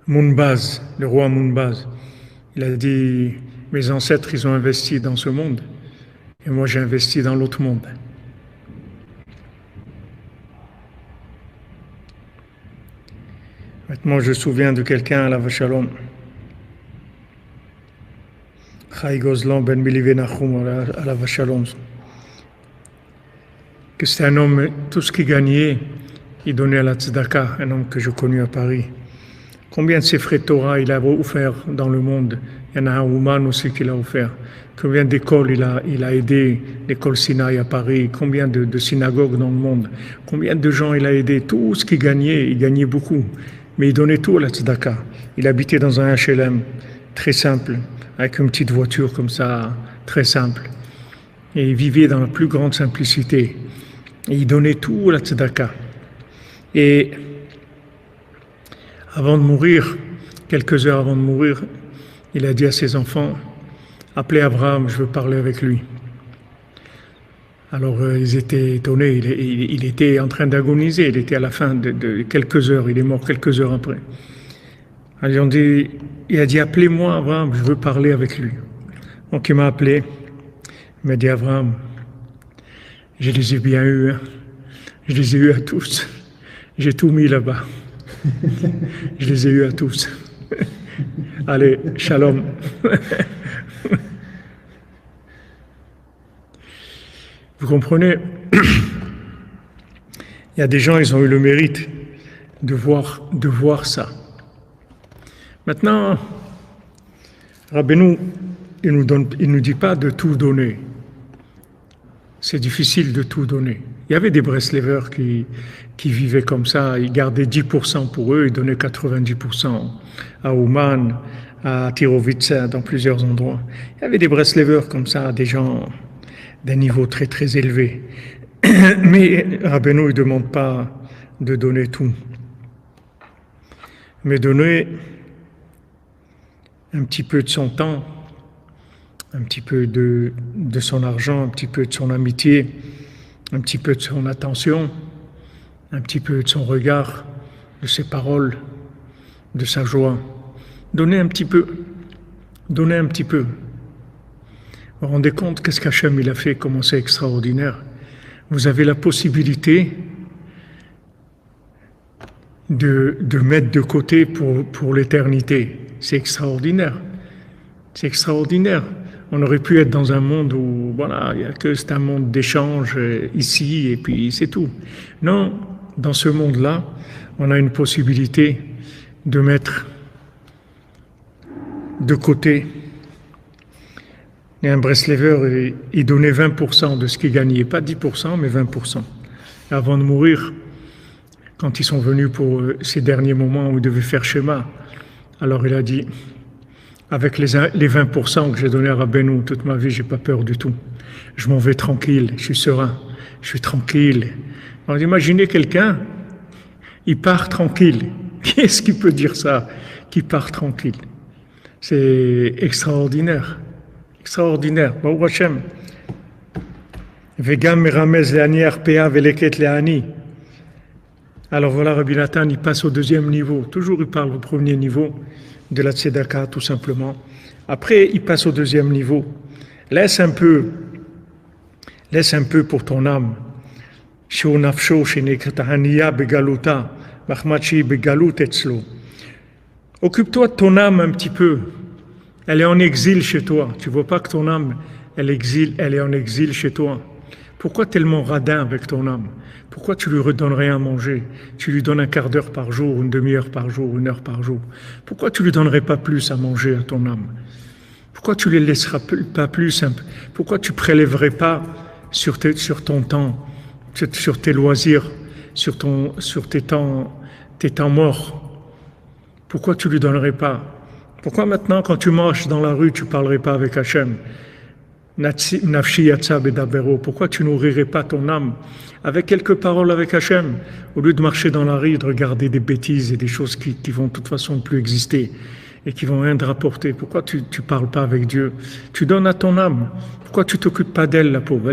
Munbaz, le roi Munbaz, il a dit, mes ancêtres, ils ont investi dans ce monde, et moi j'ai investi dans l'autre monde. Maintenant, je me souviens de quelqu'un à la Vachalom, Chai Gozlan ben Milivenachum à la Vachalom, que c'était un homme, tout ce qu'il gagnait, il donnait à la Tzedaka, un homme que je connus à Paris. Combien de Sefrei Torah il a offert dans le monde? Il y en a un Ouman aussi qu'il a offert. Combien d'écoles il a aidé, l'école Sinaï à Paris, combien de synagogues dans le monde, combien de gens il a aidé, tout ce qu'il gagnait, il gagnait beaucoup. Mais il donnait tout à la Tzedaka. Il habitait dans un HLM très simple, avec une petite voiture comme ça, très simple. Et il vivait dans la plus grande simplicité. Et il donnait tout à la Tzedaka. Et avant de mourir, quelques heures avant de mourir, il a dit à ses enfants, appelez Abraham, je veux parler avec lui. Alors ils étaient étonnés, il était en train d'agoniser, il était à la fin de quelques heures, il est mort quelques heures après. Alors il a dit, appelez-moi Abraham, je veux parler avec lui. Donc il m'a appelé, il m'a dit, Abraham, je les ai bien eus, hein. Je les ai eus à tous, j'ai tout mis là-bas. Je les ai eus à tous. Allez, shalom. Vous comprenez? Il y a des gens, ils ont eu le mérite de voir ça. Maintenant, Rabbeinu, il nous dit pas de tout donner. C'est difficile de tout donner. Il y avait des Breslevers qui vivaient comme ça, ils gardaient 10% pour eux, ils donnaient 90% à Ouman, à Tirovitsa, dans plusieurs endroits. Il y avait des Breslevers comme ça, des gens d'un niveau très très élevé. Mais Rabbeinu ne demande pas de donner tout, mais donner un petit peu de son temps, un petit peu de son argent, un petit peu de son amitié, un petit peu de son attention, un petit peu de son regard, de ses paroles. de sa joie. Donnez un petit peu. Donnez un petit peu. Vous vous rendez compte qu'est-ce qu'Hachem il a fait, comment c'est extraordinaire. Vous avez la possibilité de mettre de côté pour l'éternité. C'est extraordinaire. C'est extraordinaire. On aurait pu être dans un monde où, voilà, il y a que c'est un monde d'échange ici et puis c'est tout. Non, dans ce monde-là, on a une possibilité de mettre de côté. Et un Breslever, il donnait 20% de ce qu'il gagnait, pas 10%, mais 20%. Et avant de mourir, quand ils sont venus pour ces derniers moments où il devait faire schéma, alors il a dit, avec les 20% que j'ai donné à Rabbeinu toute ma vie, j'ai pas peur du tout. Je m'en vais tranquille, je suis serein, je suis tranquille. Alors imaginez quelqu'un, il part tranquille. Qui est-ce qui peut dire ça, qui part tranquille? C'est extraordinaire. Extraordinaire. Baruch Hashem. Vegam meramez le'ani arpea veleket le'ani. Alors voilà, Rabbi Nathan, il passe au deuxième niveau. Toujours, il parle au premier niveau de la tzedaka, tout simplement. Après, il passe au deuxième niveau. Laisse un peu pour ton âme. Shou nafsho shenekata haniya begaluta, machmachi begalut etzlo. Occupe-toi de ton âme un petit peu. Elle est en exil chez toi. Tu vois pas que ton âme, elle est en exil chez toi. Pourquoi tellement radin avec ton âme? Pourquoi tu lui redonnes rien à manger? Tu lui donnes un quart d'heure par jour, une demi-heure par jour, une heure par jour. Pourquoi tu lui donnerais pas plus à manger à ton âme? Pourquoi tu les laisseras pas plus? Pourquoi tu prélèverais pas sur ton temps, sur tes loisirs, sur tes temps morts? Pourquoi tu lui donnerais pas? Pourquoi maintenant, quand tu marches dans la rue, tu parlerais pas avec Hachem? Nafshi yatsa bedabero. Pourquoi tu nourrirais pas ton âme avec quelques paroles avec Hachem, au lieu de marcher dans la rue, de regarder des bêtises et des choses qui vont de toute façon plus exister et qui vont rien te rapporter? Pourquoi tu parles pas avec Dieu? Tu donnes à ton âme. Pourquoi tu t'occupes pas d'elle, la pauvre?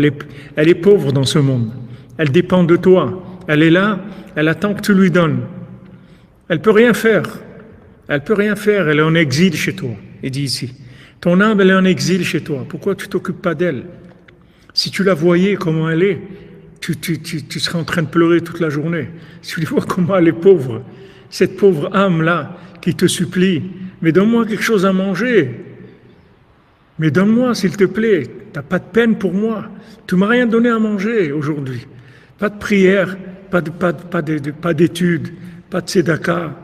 Elle est pauvre dans ce monde. Elle dépend de toi. Elle est là, elle attend que tu lui donnes. Elle peut rien faire. Elle peut rien faire, elle est en exil chez toi. Il dit ici, ton âme, elle est en exil chez toi. Pourquoi tu t'occupes pas d'elle? Si tu la voyais comment elle est, tu serais en train de pleurer toute la journée. Si tu vois comment elle est pauvre, cette pauvre âme-là qui te supplie, mais donne-moi quelque chose à manger. Mais donne-moi, s'il te plaît. T'as pas de peine pour moi. Tu m'as rien donné à manger aujourd'hui. Pas de prière, pas d'études, pas de tzedaka.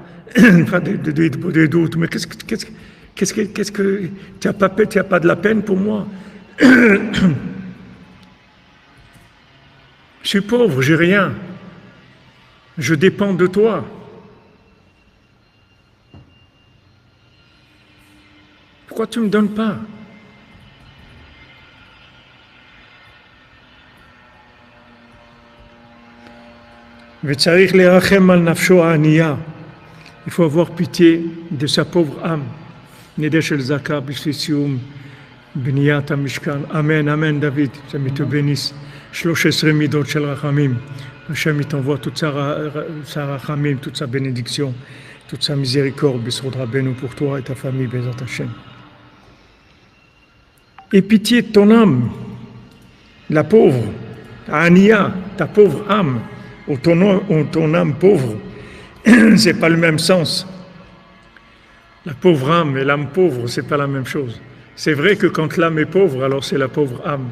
Pas des doutes, mais qu'est-ce que tu n'as pas de la peine pour moi? Je suis pauvre, j'ai rien. Je dépends de toi. Pourquoi tu ne me donnes pas? וצריך לרחם על נפשו הענייה. Il faut avoir pitié de sa pauvre âme. Neder shel zaka b'shisium b'niyat hamishkan. Amen, amen, David. Hashem te bénisse. 13 midot shel rachamim. Hashem t'envoie toute sa rachamim, toute sa bénédiction, toute sa miséricorde, Besod Rabbeinu pour toi et ta famille, Bezat Hashem. Et pitié de ton âme, la pauvre, Ania, ta pauvre âme, ou ton âme pauvre. C'est pas le même sens. La pauvre âme et l'âme pauvre, c'est pas la même chose. C'est vrai que quand l'âme est pauvre, alors c'est la pauvre âme.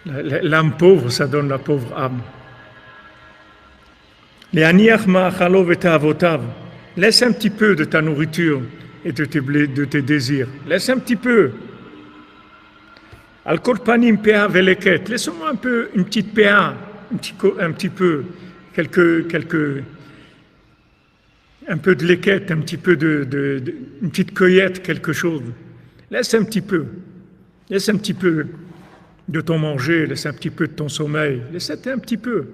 L'âme pauvre, ça donne la pauvre âme. Laisse un petit peu de ta nourriture et de tes désirs. Laisse un petit peu. Al-Korpanim PA Veleket. Laisse-moi un peu, une petite PA, un petit peu, un peu de léquette, un petit peu une petite cueillette, quelque chose. Laisse un petit peu. Laisse un petit peu de ton manger, laisse un petit peu de ton sommeil. Laisse un petit peu.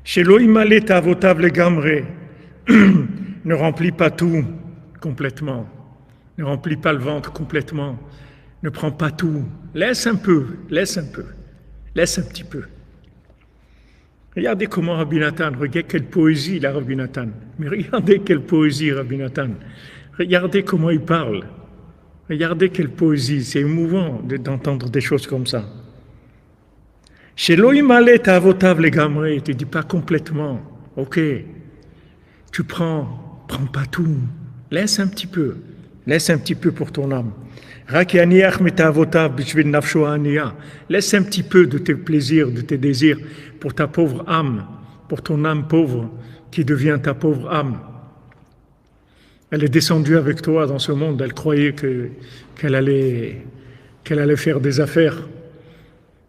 Chez l'Oïmalé Tavotav le Gamré, ne remplis pas tout complètement. Ne remplis pas le ventre complètement. Ne prends pas tout. Laisse un peu. Laisse un peu. Laisse un petit peu. Regardez comment Rabbi Nathan, regardez quelle poésie il a Rabbi Nathan. Mais regardez quelle poésie Rabbi Nathan. Regardez comment il parle. Regardez quelle poésie. C'est émouvant d'entendre des choses comme ça. Chez Elohim Aleh Ta'avotav Legamre, il ne te dit pas complètement. Ok, tu prends pas tout. Laisse un petit peu. Laisse un petit peu pour ton âme. Laisse un petit peu de tes plaisirs, de tes désirs pour ta pauvre âme, pour ton âme pauvre qui devient ta pauvre âme. Elle est descendue avec toi dans ce monde, elle croyait qu'elle allait faire des affaires.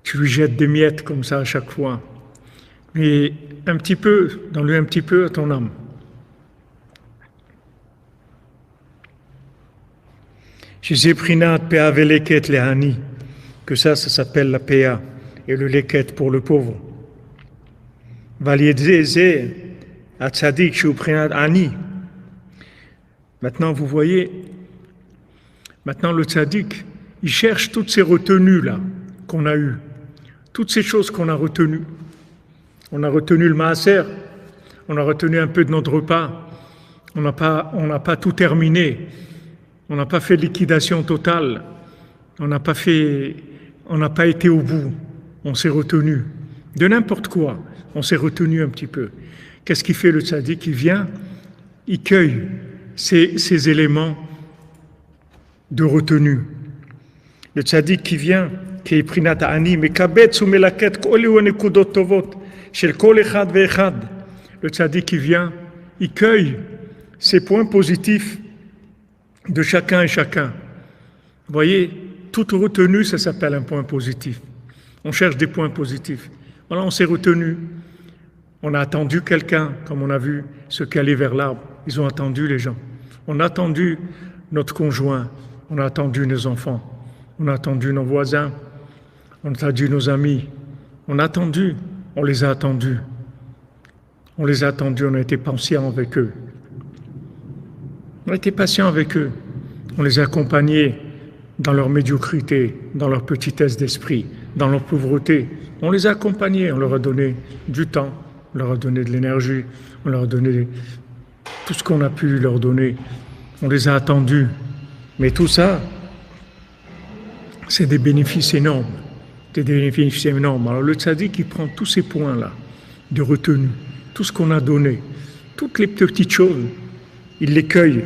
Tu lui jettes des miettes comme ça à chaque fois. Mais un petit peu, donne-lui un petit peu à ton âme. Que ça s'appelle la PA et le leket pour le pauvre. Maintenant, vous voyez, maintenant le tzaddik, il cherche toutes ces retenues-là qu'on a eues, toutes ces choses qu'on a retenues. On a retenu le maaser, on a retenu un peu de notre repas, on n'a pas tout terminé. On n'a pas fait de liquidation totale, on n'a pas été au bout, on s'est retenu. De n'importe quoi, on s'est retenu un petit peu. Qu'est-ce qu'il fait le tzaddik? Il vient, il cueille ces éléments de retenue. Le tzaddik qui vient, qui est prinat ani, mekabetz ou melaket kol nekudot tovot shel kol echad ve'echad. Le tzaddik qui vient, il cueille ces points positifs de chacun et chacun. Vous voyez, toute retenue, ça s'appelle un point positif. On cherche des points positifs. Voilà, on s'est retenu. On a attendu quelqu'un, comme on a vu ceux qui allaient vers l'arbre. Ils ont attendu les gens. On a attendu notre conjoint. On a attendu nos enfants. On a attendu nos voisins. On a attendu nos amis. On a attendu. On les a attendus. On les a attendus. On a été patients avec eux. On a été patients avec eux. On les a accompagnés dans leur médiocrité, dans leur petitesse d'esprit, dans leur pauvreté. On les a accompagnés, on leur a donné du temps, on leur a donné de l'énergie, on leur a donné tout ce qu'on a pu leur donner. On les a attendus. Mais tout ça, c'est des bénéfices énormes. Des bénéfices énormes. Alors le tzaddik, il prend tous ces points-là de retenue, tout ce qu'on a donné, toutes les petites choses, il les cueille.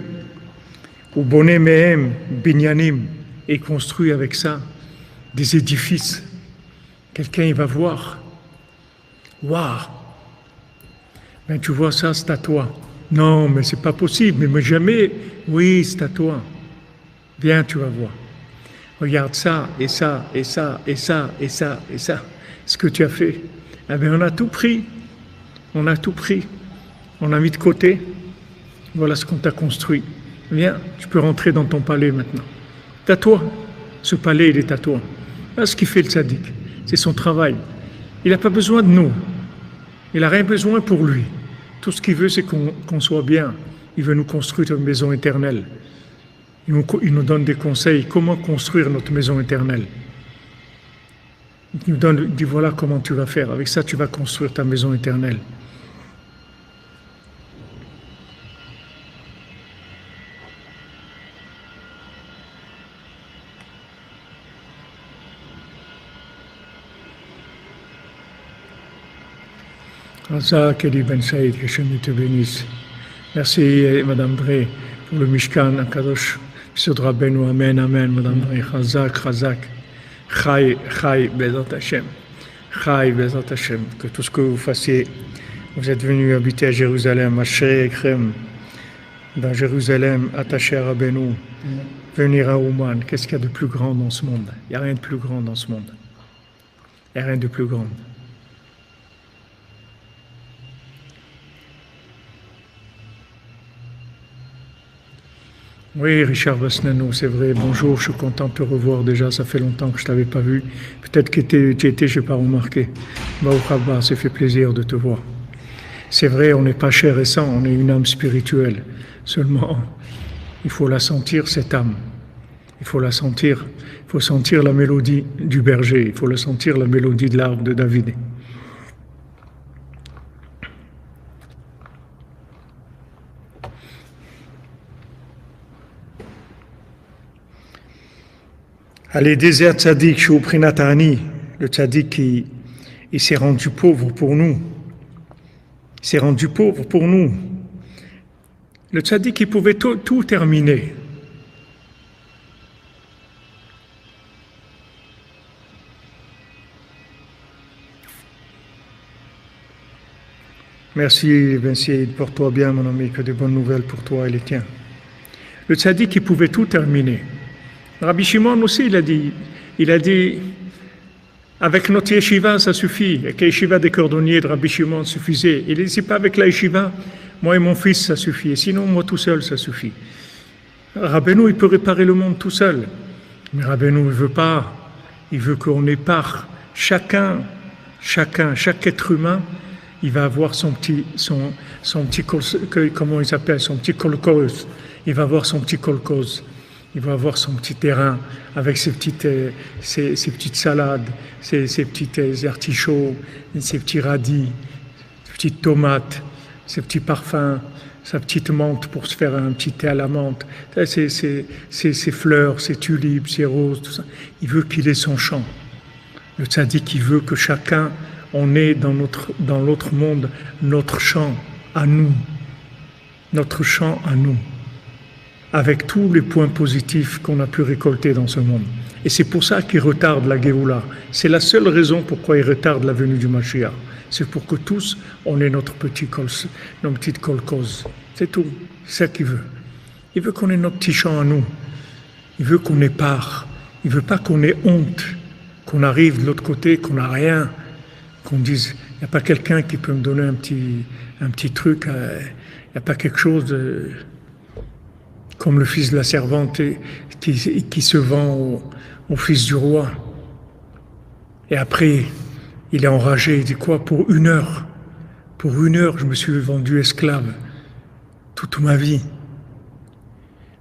Ou boné mehem binyanim, et construit avec ça des édifices. Quelqu'un il va voir. Waouh! Ben tu vois ça, c'est à toi. Non, mais c'est pas possible, mais jamais. Oui, c'est à toi. Viens, tu vas voir. Regarde ça, et ça, et ça, et ça, et ça, et ça. Ce que tu as fait. Eh bien, on a tout pris. On a tout pris. On a mis de côté. Voilà ce qu'on t'a construit. Viens, tu peux rentrer dans ton palais maintenant. C'est à toi. Ce palais, il est à toi. Voilà ce qu'il fait le tzaddik. C'est son travail. Il n'a pas besoin de nous. Il n'a rien besoin pour lui. Tout ce qu'il veut, c'est qu'on soit bien. Il veut nous construire une maison éternelle. Il nous donne des conseils. Comment construire notre maison éternelle? Il nous dit voilà comment tu vas faire. Avec ça, tu vas construire ta maison éternelle. Razak Eli Ben Saïd, que Hachem te bénisse. Merci Madame Drey pour le Mishkan, Akadosh, Bisod Rabbeinu, Amen, Amen, Madame Drey, Razak, Razak, Chai, Chai, Bezat Hashem, Chai, Bezat Hashem, que tout ce que vous fassiez, vous êtes venus habiter à Jérusalem, à Shekrem, dans Jérusalem, attaché à Rabbeinu, venir à Ouman, qu'est-ce qu'il y a de plus grand dans ce monde? Il n'y a rien de plus grand dans ce monde. Il n'y a rien de plus grand. Oui, Richard Vasnanou, c'est vrai. Bonjour, je suis content de te revoir déjà. Ça fait longtemps que je ne t'avais pas vu. Peut-être que tu étais, je n'ai pas remarqué. Baruch Haba, ça fait plaisir de te voir. C'est vrai, on n'est pas chair et sang, on est une âme spirituelle. Seulement, il faut la sentir, cette âme. Il faut la sentir. Il faut sentir la mélodie du berger. Il faut la sentir, la mélodie de l'arbre de David. Allez, désert tzaddik, je suis au Prinatani, le tzaddik qui il s'est rendu pauvre pour nous. Il s'est rendu pauvre pour nous. Le tzaddik, il pouvait tout terminer. Merci, Ben Saïd, porte-toi bien, mon ami, que de bonnes nouvelles pour toi et les tiens. Le tzaddik, il pouvait tout terminer. Rabbi Shimon aussi, il a dit, avec notre yeshiva, ça suffit. Avec la yeshiva des cordonniers de Rabbi Shimon suffisait. Il dit, pas avec la yeshiva, moi et mon fils, ça suffit. Et sinon, moi tout seul, ça suffit. Rabbeinu, il peut réparer le monde tout seul. Mais Rabbeinu, il veut pas. Il veut qu'on épare. Chaque être humain, il va avoir son petit comment il s'appelle, son petit kolkhoz. Il va avoir son petit kolkhoz. Il va avoir son petit terrain avec ses petites salades, ses petits artichauts, ses petits radis, ses petites tomates, ses petits parfums, sa petite menthe pour se faire un petit thé à la menthe, ses fleurs, ses tulipes, ses roses, tout ça. Il veut qu'il ait son champ. Le tzaddik, il veut que chacun, on ait dans l'autre monde notre champ à nous. Notre champ à nous. Avec tous les points positifs qu'on a pu récolter dans ce monde. Et c'est pour ça qu'il retarde la Géoula. C'est la seule raison pourquoi il retarde la venue du Mashiach. C'est pour que tous, on ait notre petite kolkhoz. C'est tout. C'est ça qu'il veut. Il veut qu'on ait notre petit champ à nous. Il veut qu'on ait part. Il ne veut pas qu'on ait honte. Qu'on arrive de l'autre côté, qu'on n'a rien. Qu'on dise, il n'y a pas quelqu'un qui peut me donner un petit truc. Il n'y a pas quelque chose de... Comme le fils de la servante qui se vend au fils du roi. Et après, il est enragé, il dit quoi? Pour 1 heure. Pour 1 heure, je me suis vendu esclave. Toute ma vie.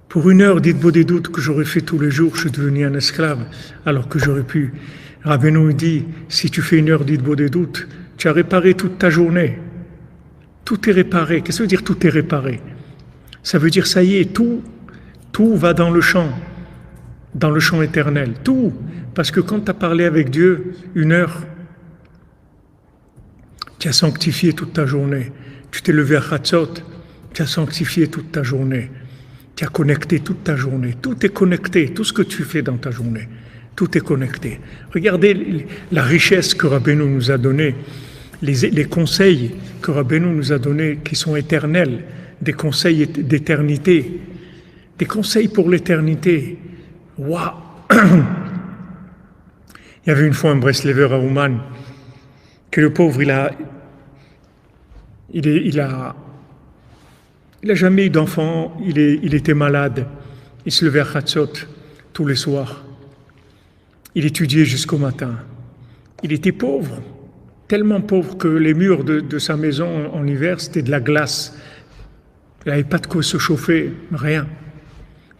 Pour 1 heure, dites-vous des doutes que j'aurais fait tous les jours, je suis devenu un esclave, alors que j'aurais pu. Rabbeinu dit, si tu fais 1 heure, dites-vous des doutes, tu as réparé toute ta journée. Tout est réparé. Qu'est-ce que ça veut dire tout est réparé? Ça veut dire, ça y est, tout va dans le champ éternel, tout. Parce que quand tu as parlé avec Dieu 1 heure, tu as sanctifié toute ta journée. Tu t'es levé à Chatzot, tu as sanctifié toute ta journée. Tu as connecté toute ta journée. Tout est connecté, tout ce que tu fais dans ta journée, tout est connecté. Regardez la richesse que Rabbeinu nous a donnée, les conseils que Rabbeinu nous a donnés qui sont éternels. Des conseils d'éternité, des conseils pour l'éternité. Waouh! Il y avait une fois un Breslever à Ouman, que le pauvre, il a jamais eu d'enfant, il était malade, il se levait à Chatzot tous les soirs, il étudiait jusqu'au matin. Il était pauvre, tellement pauvre que les murs de sa maison en hiver, c'était de la glace. Il n'avait pas de quoi se chauffer, rien.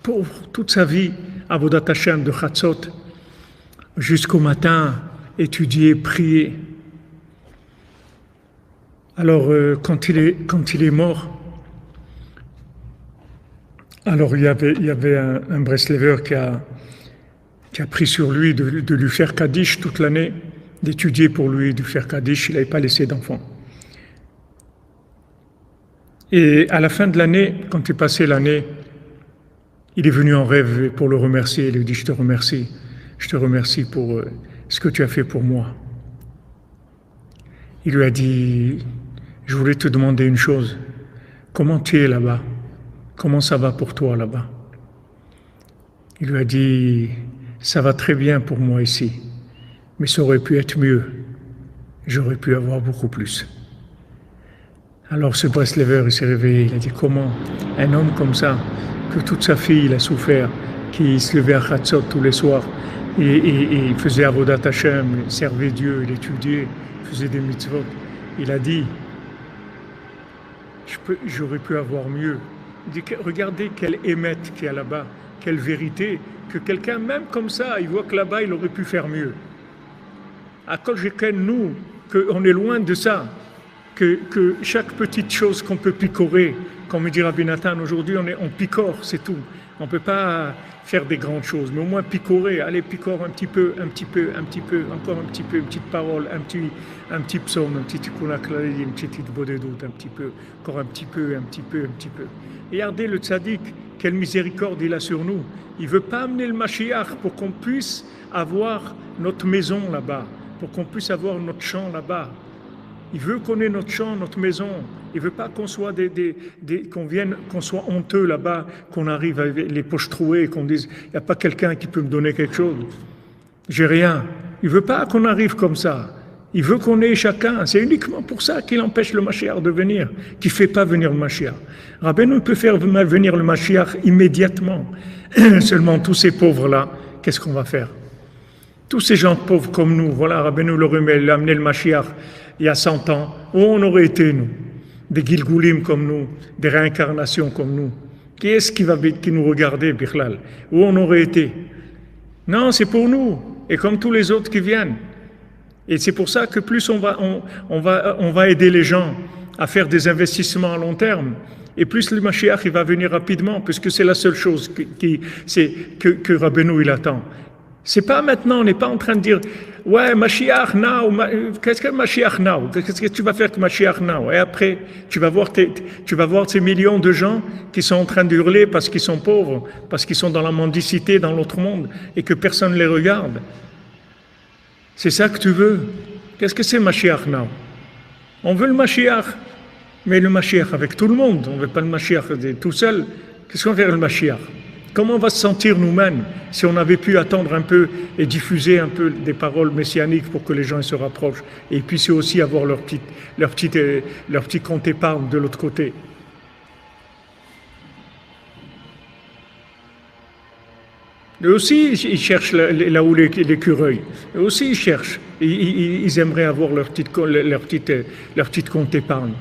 Pauvre, toute sa vie, Avodat Hashem de Chatzot, jusqu'au matin, étudier, prier. Alors, quand il est mort, alors il y avait un Breslever qui a pris sur lui de lui faire Kaddish toute l'année, d'étudier pour lui, de faire Kaddish, il n'avait pas laissé d'enfant. Et à la fin de l'année, quand il passait l'année, il est venu en rêve pour le remercier. Il lui dit, je te remercie pour ce que tu as fait pour moi. Il lui a dit, je voulais te demander une chose. Comment tu es là-bas? Comment ça va pour toi là-bas? Il lui a dit, ça va très bien pour moi ici, mais ça aurait pu être mieux. J'aurais pu avoir beaucoup plus. Alors ce Breslever, il s'est réveillé, il a dit comment un homme comme ça, que toute sa fille il a souffert, qui se levait à Chatzot tous les soirs, et il faisait Avodat Hashem, il servait Dieu, il étudiait, il faisait des mitzvot. Il a dit, j'aurais pu avoir mieux, Regardez quelle émette qu'il y a là-bas, quelle vérité, que quelqu'un, même comme ça, il voit que là-bas, il aurait pu faire mieux. À Kol Sheken, nous, qu'on est loin de ça, que chaque petite chose qu'on peut picorer, comme dit Rabbi Nathan, aujourd'hui, on picore, c'est tout. On ne peut pas faire des grandes choses, mais au moins picorer, allez, picore un petit peu, encore un petit peu, une petite parole, un petit psaume, un petit tikkun klali, une petite bodedut, un petit peu, encore un petit peu. Regardez le tzaddik, quelle miséricorde il a sur nous. Il ne veut pas amener le Mashiach pour qu'on puisse avoir notre maison là-bas, pour qu'on puisse avoir notre champ là-bas. Il veut qu'on ait notre champ, notre maison. Il ne veut pas qu'on soit qu'on soit honteux là-bas, qu'on arrive avec les poches trouées, qu'on dise il n'y a pas quelqu'un qui peut me donner quelque chose. J'ai rien. Il ne veut pas qu'on arrive comme ça. Il veut qu'on ait chacun. C'est uniquement pour ça qu'il empêche le Mashiach de venir, qu'il ne fait pas venir le Mashiach. Rabbeinu peut faire venir le Mashiach immédiatement. Seulement tous ces pauvres-là, qu'est-ce qu'on va faire? Tous ces gens pauvres comme nous, voilà, Rabbeinu il a amené le Mashiach il y a 100 ans. Où on aurait été, nous? Des Gilgulim comme nous, des réincarnations comme nous. Qui est-ce qui nous regardait, Bichlal? Où on aurait été? Non, c'est pour nous, et comme tous les autres qui viennent. Et c'est pour ça que plus on va aider les gens à faire des investissements à long terme, et plus le Mashiach il va venir rapidement, puisque c'est la seule chose que Rabbeinu il attend. C'est pas maintenant, on n'est pas en train de dire ouais, Mashiach now, qu'est-ce que Mashiach now? Qu'est-ce que tu vas faire que Mashiach now? Et après, tu vas voir ces millions de gens qui sont en train de hurler parce qu'ils sont pauvres, parce qu'ils sont dans la mendicité, dans l'autre monde, et que personne ne les regarde. C'est ça que tu veux? Qu'est-ce que c'est Mashiach now? On veut le Mashiach, mais le Mashiach avec tout le monde. On ne veut pas le Mashiach tout seul. Qu'est-ce qu'on va faire le Mashiach? Comment on va se sentir nous-mêmes si on avait pu attendre un peu et diffuser un peu des paroles messianiques pour que les gens se rapprochent et puissent aussi avoir leur petit compte épargne de l'autre côté? Eux aussi, ils cherchent là où l'écureuil. Eux aussi, ils cherchent. Ils aimeraient avoir leur petite compte épargne.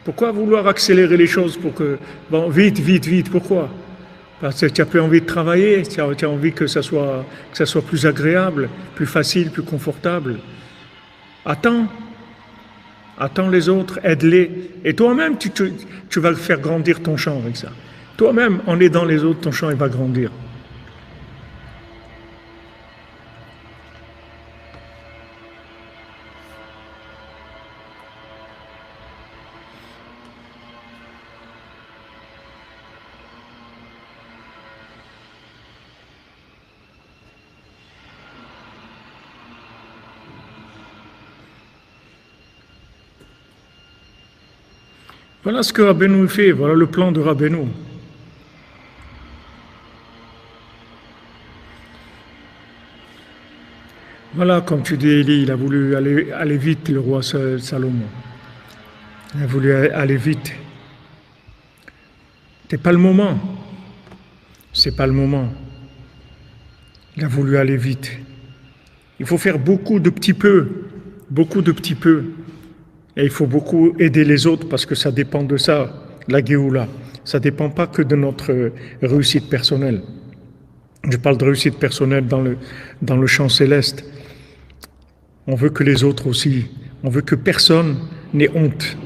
Pourquoi vouloir accélérer les choses pour que... Bon, vite, pourquoi? Parce que tu n'as plus envie de travailler, tu as envie que ça soit plus agréable, plus facile, plus confortable. Attends les autres, aide-les. Et toi-même, tu vas faire grandir ton champ avec ça. Toi-même, en aidant les autres, ton champ il va grandir. Voilà ce que Rabbeinu fait, voilà le plan de Rabbeinu. Voilà, comme tu dis, Élie, il a voulu aller vite, le roi Salomon. Il a voulu aller vite. C'est pas le moment. Il a voulu aller vite. Il faut faire beaucoup de petits peu. Et il faut beaucoup aider les autres parce que ça dépend de ça, la Géoula. Ça ne dépend pas que de notre réussite personnelle. Je parle de réussite personnelle dans le champ céleste. On veut que les autres aussi, on veut que personne n'ait honte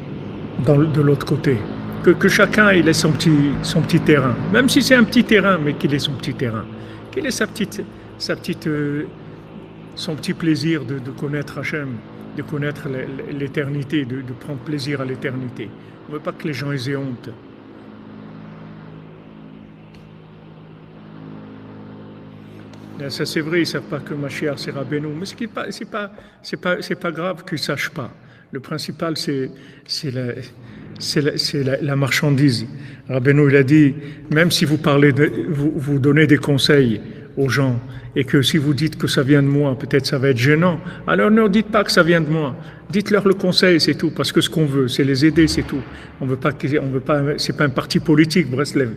de l'autre côté. Que chacun il ait son petit terrain. Même si c'est un petit terrain, mais qu'il ait son petit terrain. Qu'il ait son petit plaisir de connaître Hachem, de connaître l'éternité, de prendre plaisir à l'éternité. On ne veut pas que les gens aient honte. Ça c'est vrai, ils ne savent pas que Mashiach c'est Rabbeinu, mais c'est pas grave qu'ils ne sachent pas. Le principal c'est la marchandise. Rabbeinu il a dit, même si vous donnez des conseils aux gens et que si vous dites que ça vient de moi, peut-être ça va être gênant, alors ne dites pas que ça vient de moi. Dites-leur le conseil, c'est tout, parce que ce qu'on veut, c'est les aider, c'est tout. On veut pas, c'est pas un parti politique, Breslev.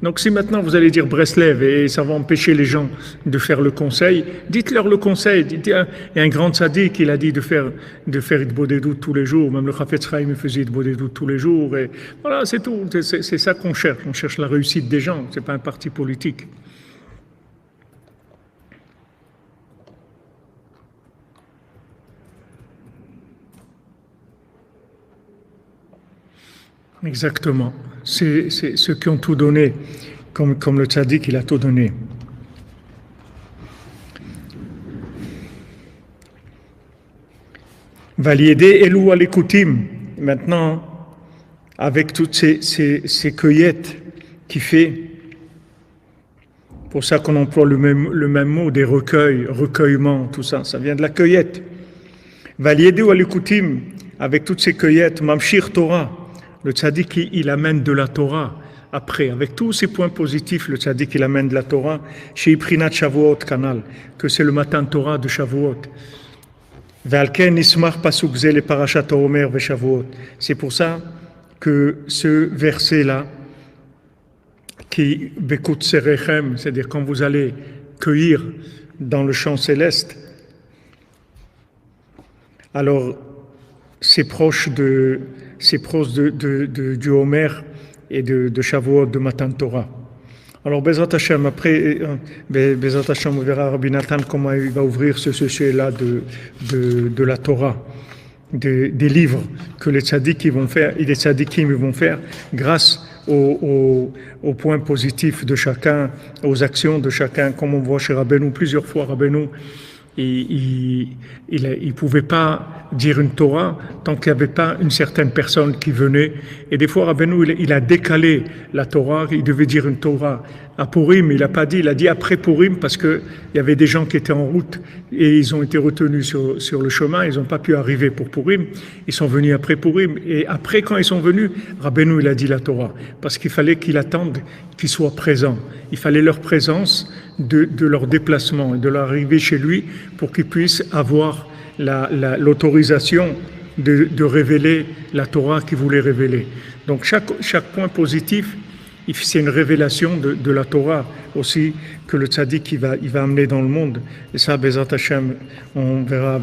Donc si maintenant vous allez dire Breslev et ça va empêcher les gens de faire le conseil, dites-leur le conseil. Il y a un grand tzaddik, il a dit de faire Itbodedut tous les jours, même le Chafetz Chaim faisait Itbodedut tous les jours, et voilà, c'est tout. C'est ça qu'on cherche. On cherche la réussite des gens, c'est pas un parti politique. Exactement. C'est ceux qui ont tout donné, comme le tzaddik, il a tout donné. Valiédé Elou Alekutim. Maintenant, avec toutes ces cueillettes qu'il fait, pour ça qu'on emploie le même mot, des recueils, recueillement, tout ça, ça vient de la cueillette. Valiédé ou Alekutim, avec toutes ces cueillettes, Mamshir Torah. Le tzaddik, il amène de la Torah après, avec tous ces points positifs, le tzaddik, il amène de la Torah chez Iprinat Shavuot Kanal, que c'est le matin Torah de Shavuot. C'est pour ça que ce verset-là, qui Bekut Serechem, c'est-à-dire quand vous allez cueillir dans le champ céleste, alors c'est proche du Homer et de Shavuot, de Matan Torah. Alors, Bezrat Hashem, après, Bezrat Hashem, on verra Rabbi Nathan comment il va ouvrir ce sujet-là de la Torah, des livres que les tzaddikim vont faire grâce aux points positifs de chacun, aux actions de chacun, comme on voit chez Rabbeinu plusieurs fois. Rabbeinu, il pouvait pas dire une Torah tant qu'il n'y avait pas une certaine personne qui venait. Et des fois, Rabbeinu, il a décalé la Torah. Il devait dire une Torah à Purim. Il a dit après Purim parce que il y avait des gens qui étaient en route et ils ont été retenus sur le chemin. Ils n'ont pas pu arriver pour Purim. Ils sont venus après Purim. Et après, quand ils sont venus, Rabbeinu, il a dit la Torah parce qu'il fallait qu'il attende qu'ils soient présents. Il fallait leur présence de leur déplacement et de leur arrivée chez lui pour qu'ils puissent avoir l'autorisation de révéler la Torah qu'il voulait révéler. Donc chaque point positif, c'est une révélation de la Torah aussi que le tzaddik il va amener dans le monde. Et ça, Bezrat Hashem, on verra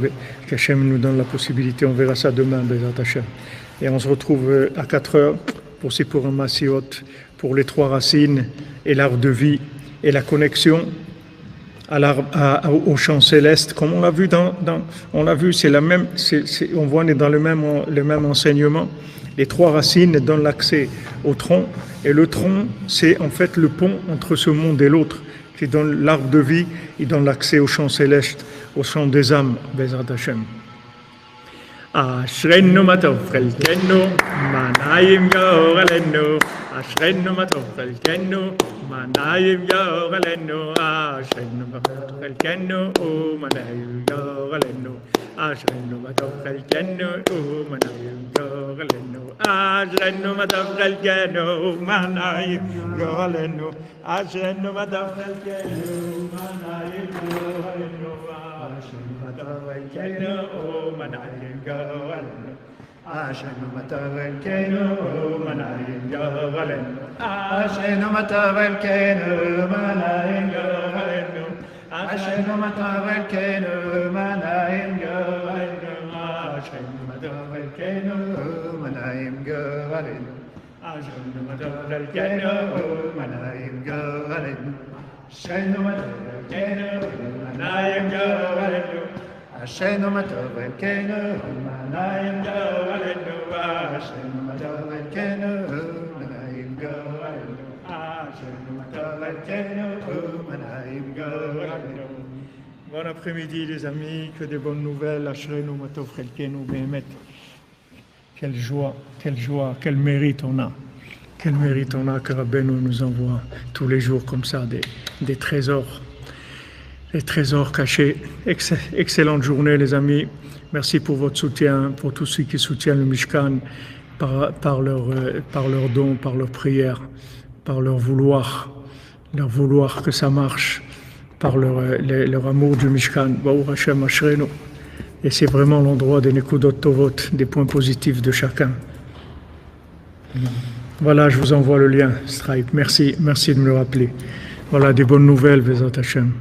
qu'Hashem nous donne la possibilité, on verra ça demain, Bezrat Hashem. Et on se retrouve à 4 heures pour un Massiot, pour les 3 racines et l'arbre de vie et la connexion au champ céleste, comme on l'a vu on l'a vu, c'est la même, on voit on est dans le même enseignement. Les 3 racines donnent l'accès au tronc, et le tronc, c'est en fait le pont entre ce monde et l'autre, qui donne l'arbre de vie, il donne l'accès au champ céleste, au champ des âmes, Bezrat Hashem. Ashreinu matov chelkenu, manayim yorelenu. Ashreinu matov chelkenu, manayim yorelenu. Ashreinu matov chelkenu, manayim yorelenu. Ashreinu matov chelkenu, manayim yorelenu. Ashreinu matov chelkenu, manayim yorelenu. Ashreinu matov chelkenu, manayim yorelenu. Ashenu matavelkenu manayim yorelenu. Ashenu matavelkenu manayim yorelenu. Ashenu matavelkenu manayim yorelenu. Ashenu matavelkenu manayim yorelenu. Ashenu matavelkenu manayim yorelenu. Ashenu matavelkenu manayim yorelenu. Ashenu matavelkenu manayim yorelenu. Ashenu matavelkenu manayim yorelenu. Ashenu matavelkenu manayim yorelenu. Bon après-midi les amis, que des bonnes nouvelles. Ashreinu matavelkenu behemet. Quelle joie, quel mérite on a. Quel mérite on a que Rabbeinu nous envoie tous les jours comme ça des trésors. Les trésors cachés. Excellente journée les amis. Merci pour votre soutien, pour tous ceux qui soutiennent le Mishkan par leurs dons, par leurs prières, par leur vouloir que ça marche. par leur amour du Mishkan. Baruch Hashem Ashrenu. Et c'est vraiment l'endroit des Nekudot Tovot, des points positifs de chacun. Voilà, je vous envoie le lien, Stripe. Merci de me le rappeler. Voilà, des bonnes nouvelles, Bezat Hashem.